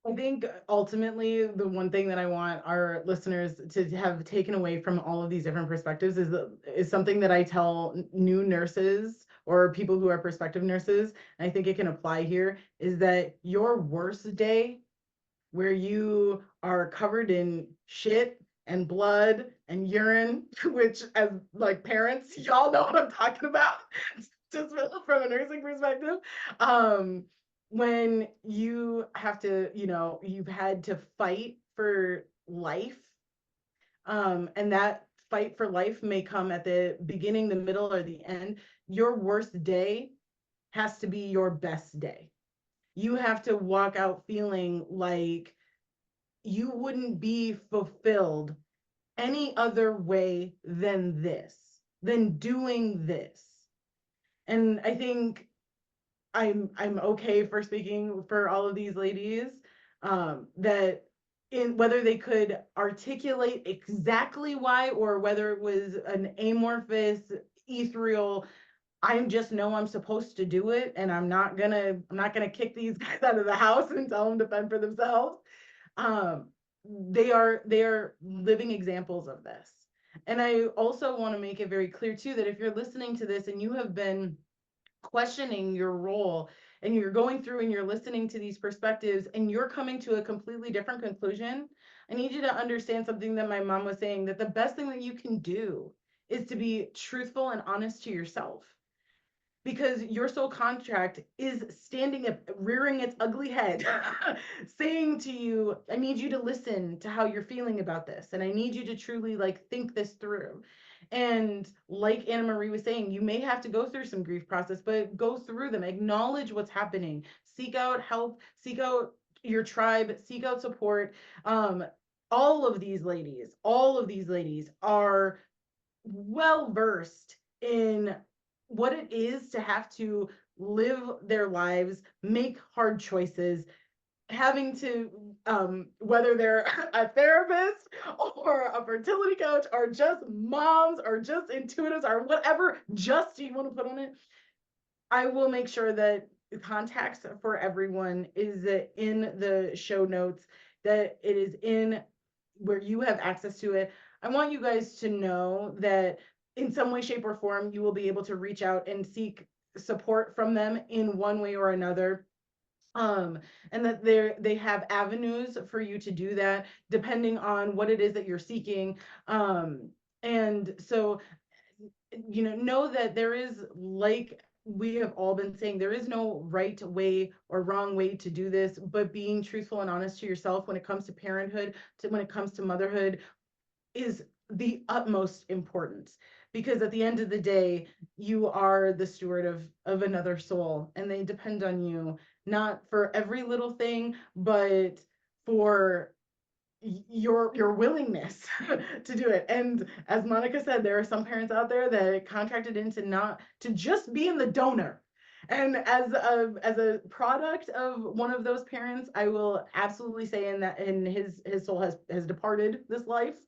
I think ultimately the one thing that I want our listeners to have taken away from all of these different perspectives is something that I tell new nurses or people who are prospective nurses, and I think it can apply here, is that your worst day, where you are covered in shit and blood and urine, which as like parents, y'all know what I'm talking about, just from a nursing perspective. When you have to, you know, you've had to fight for life, and that fight for life may come at the beginning, the middle, or the end. Your worst day has to be your best day. You have to walk out feeling like you wouldn't be fulfilled any other way than this, than doing this. And I think I'm okay for speaking for all of these ladies, that in whether they could articulate exactly why, or whether it was an amorphous, ethereal, I just know I'm supposed to do it, and I'm not gonna kick these guys out of the house and tell them to fend for themselves. Um, they are living examples of this. And I also want to make it very clear too that if you're listening to this and you have been questioning your role, and you're going through and you're listening to these perspectives and you're coming to a completely different conclusion, I need you to understand something that my mom was saying, that the best thing that you can do is to be truthful and honest to yourself, because your soul contract is standing up, rearing its ugly head, saying to you, I need you to listen to how you're feeling about this. And I need you to truly like think this through. And like AnnaMarie was saying, you may have to go through some grief process, but go through them, acknowledge what's happening, seek out help, seek out your tribe, seek out support. All of these ladies are well versed in what it is to have to live their lives, make hard choices, having to, whether they're a therapist or a fertility coach or just moms or just intuitives or whatever just you want to put on it. I will make sure that the contacts for everyone is in the show notes, that it is in where you have access to it. I want you guys to know that in some way, shape, or form, you will be able to reach out and seek support from them in one way or another. And that they have avenues for you to do that depending on what it is that you're seeking. And so, know that there is, like we have all been saying, there is no right way or wrong way to do this, but being truthful and honest to yourself when it comes to parenthood, when it comes to motherhood, is the utmost importance, because at the end of the day, you are the steward of another soul, and they depend on you, not for every little thing, but for your willingness to do it. And as Monica said, there are some parents out there that contracted into not to just being the donor. And as a product of one of those parents, I will absolutely say in his soul has departed this life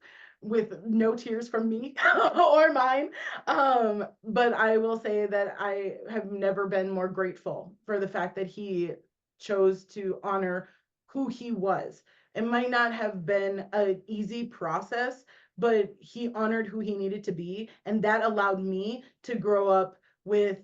with no tears from me or mine. But I will say that I have never been more grateful for the fact that he chose to honor who he was. It might not have been an easy process, but he honored who he needed to be. And that allowed me to grow up with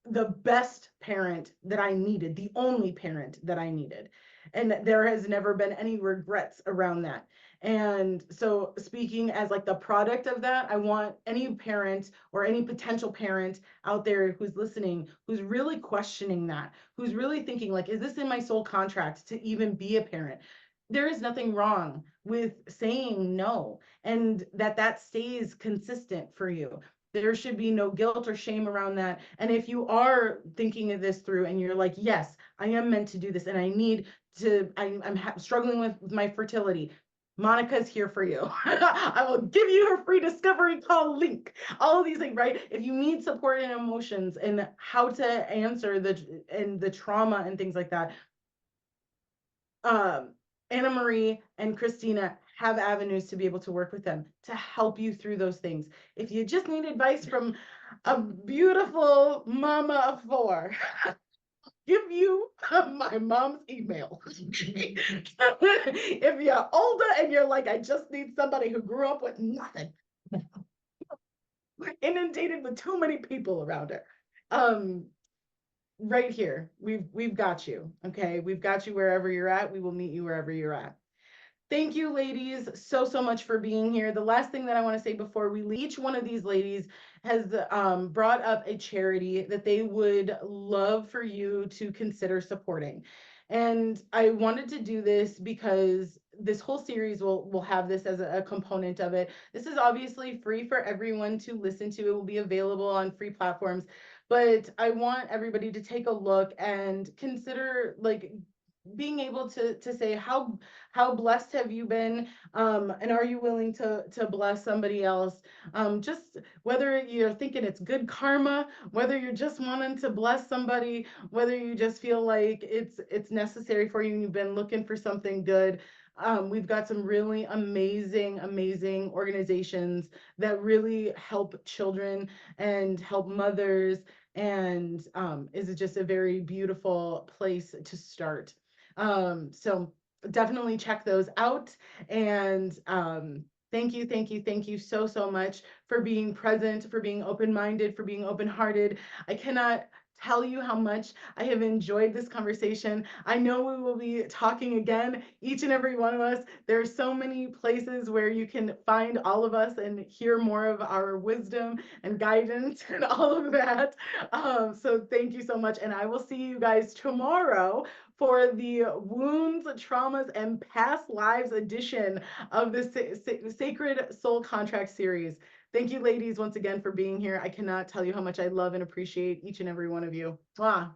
the best parent that I needed, the only parent that I needed. And there has never been any regrets around that. And so, speaking as like the product of that, I want any parent or any potential parent out there who's listening, who's really questioning that, who's really thinking like, is this in my soul contract to even be a parent? There is nothing wrong with saying no, and that stays consistent for you. There should be no guilt or shame around that. And if you are thinking of this through and you're like, yes, I am meant to do this, and I need to, I'm struggling with my fertility, Monica's here for you. I will give you her free discovery call link. All of these things, right? If you need support and emotions and how to answer the trauma and things like that, AnnaMarie and Cristina have avenues to be able to work with them to help you through those things. If you just need advice from a beautiful mama of four, give you my mom's email. If you're older and you're like, I just need somebody who grew up with nothing, inundated with too many people around her, right here, we've got you. Okay, we've got you wherever you're at. We will meet you wherever you're at. Thank you, ladies, so much for being here. The last thing that I want to say before we leave, each one of these ladies has brought up a charity that they would love for you to consider supporting. And I wanted to do this because this whole series will have this as a component of it. This is obviously free for everyone to listen to. It will be available on free platforms. But I want everybody to take a look and consider, like, being able to say how blessed have you been, and are you willing to bless somebody else, just whether you're thinking it's good karma, whether you're just wanting to bless somebody, whether you just feel like it's necessary for you and you've been looking for something good. We've got some really amazing organizations that really help children and help mothers, and is just a very beautiful place to start. So definitely check those out. And thank you so much for being present, for being open-minded, for being open-hearted. I cannot tell you how much I have enjoyed this conversation. I know we will be talking again, each and every one of us. There are so many places where you can find all of us and hear more of our wisdom and guidance and all of that. So thank you so much. And I will see you guys tomorrow for the Wounds, Traumas, and Past Lives edition of the Sacred Soul Contract series. Thank you, ladies, once again for being here. I cannot tell you how much I love and appreciate each and every one of you. Mwah.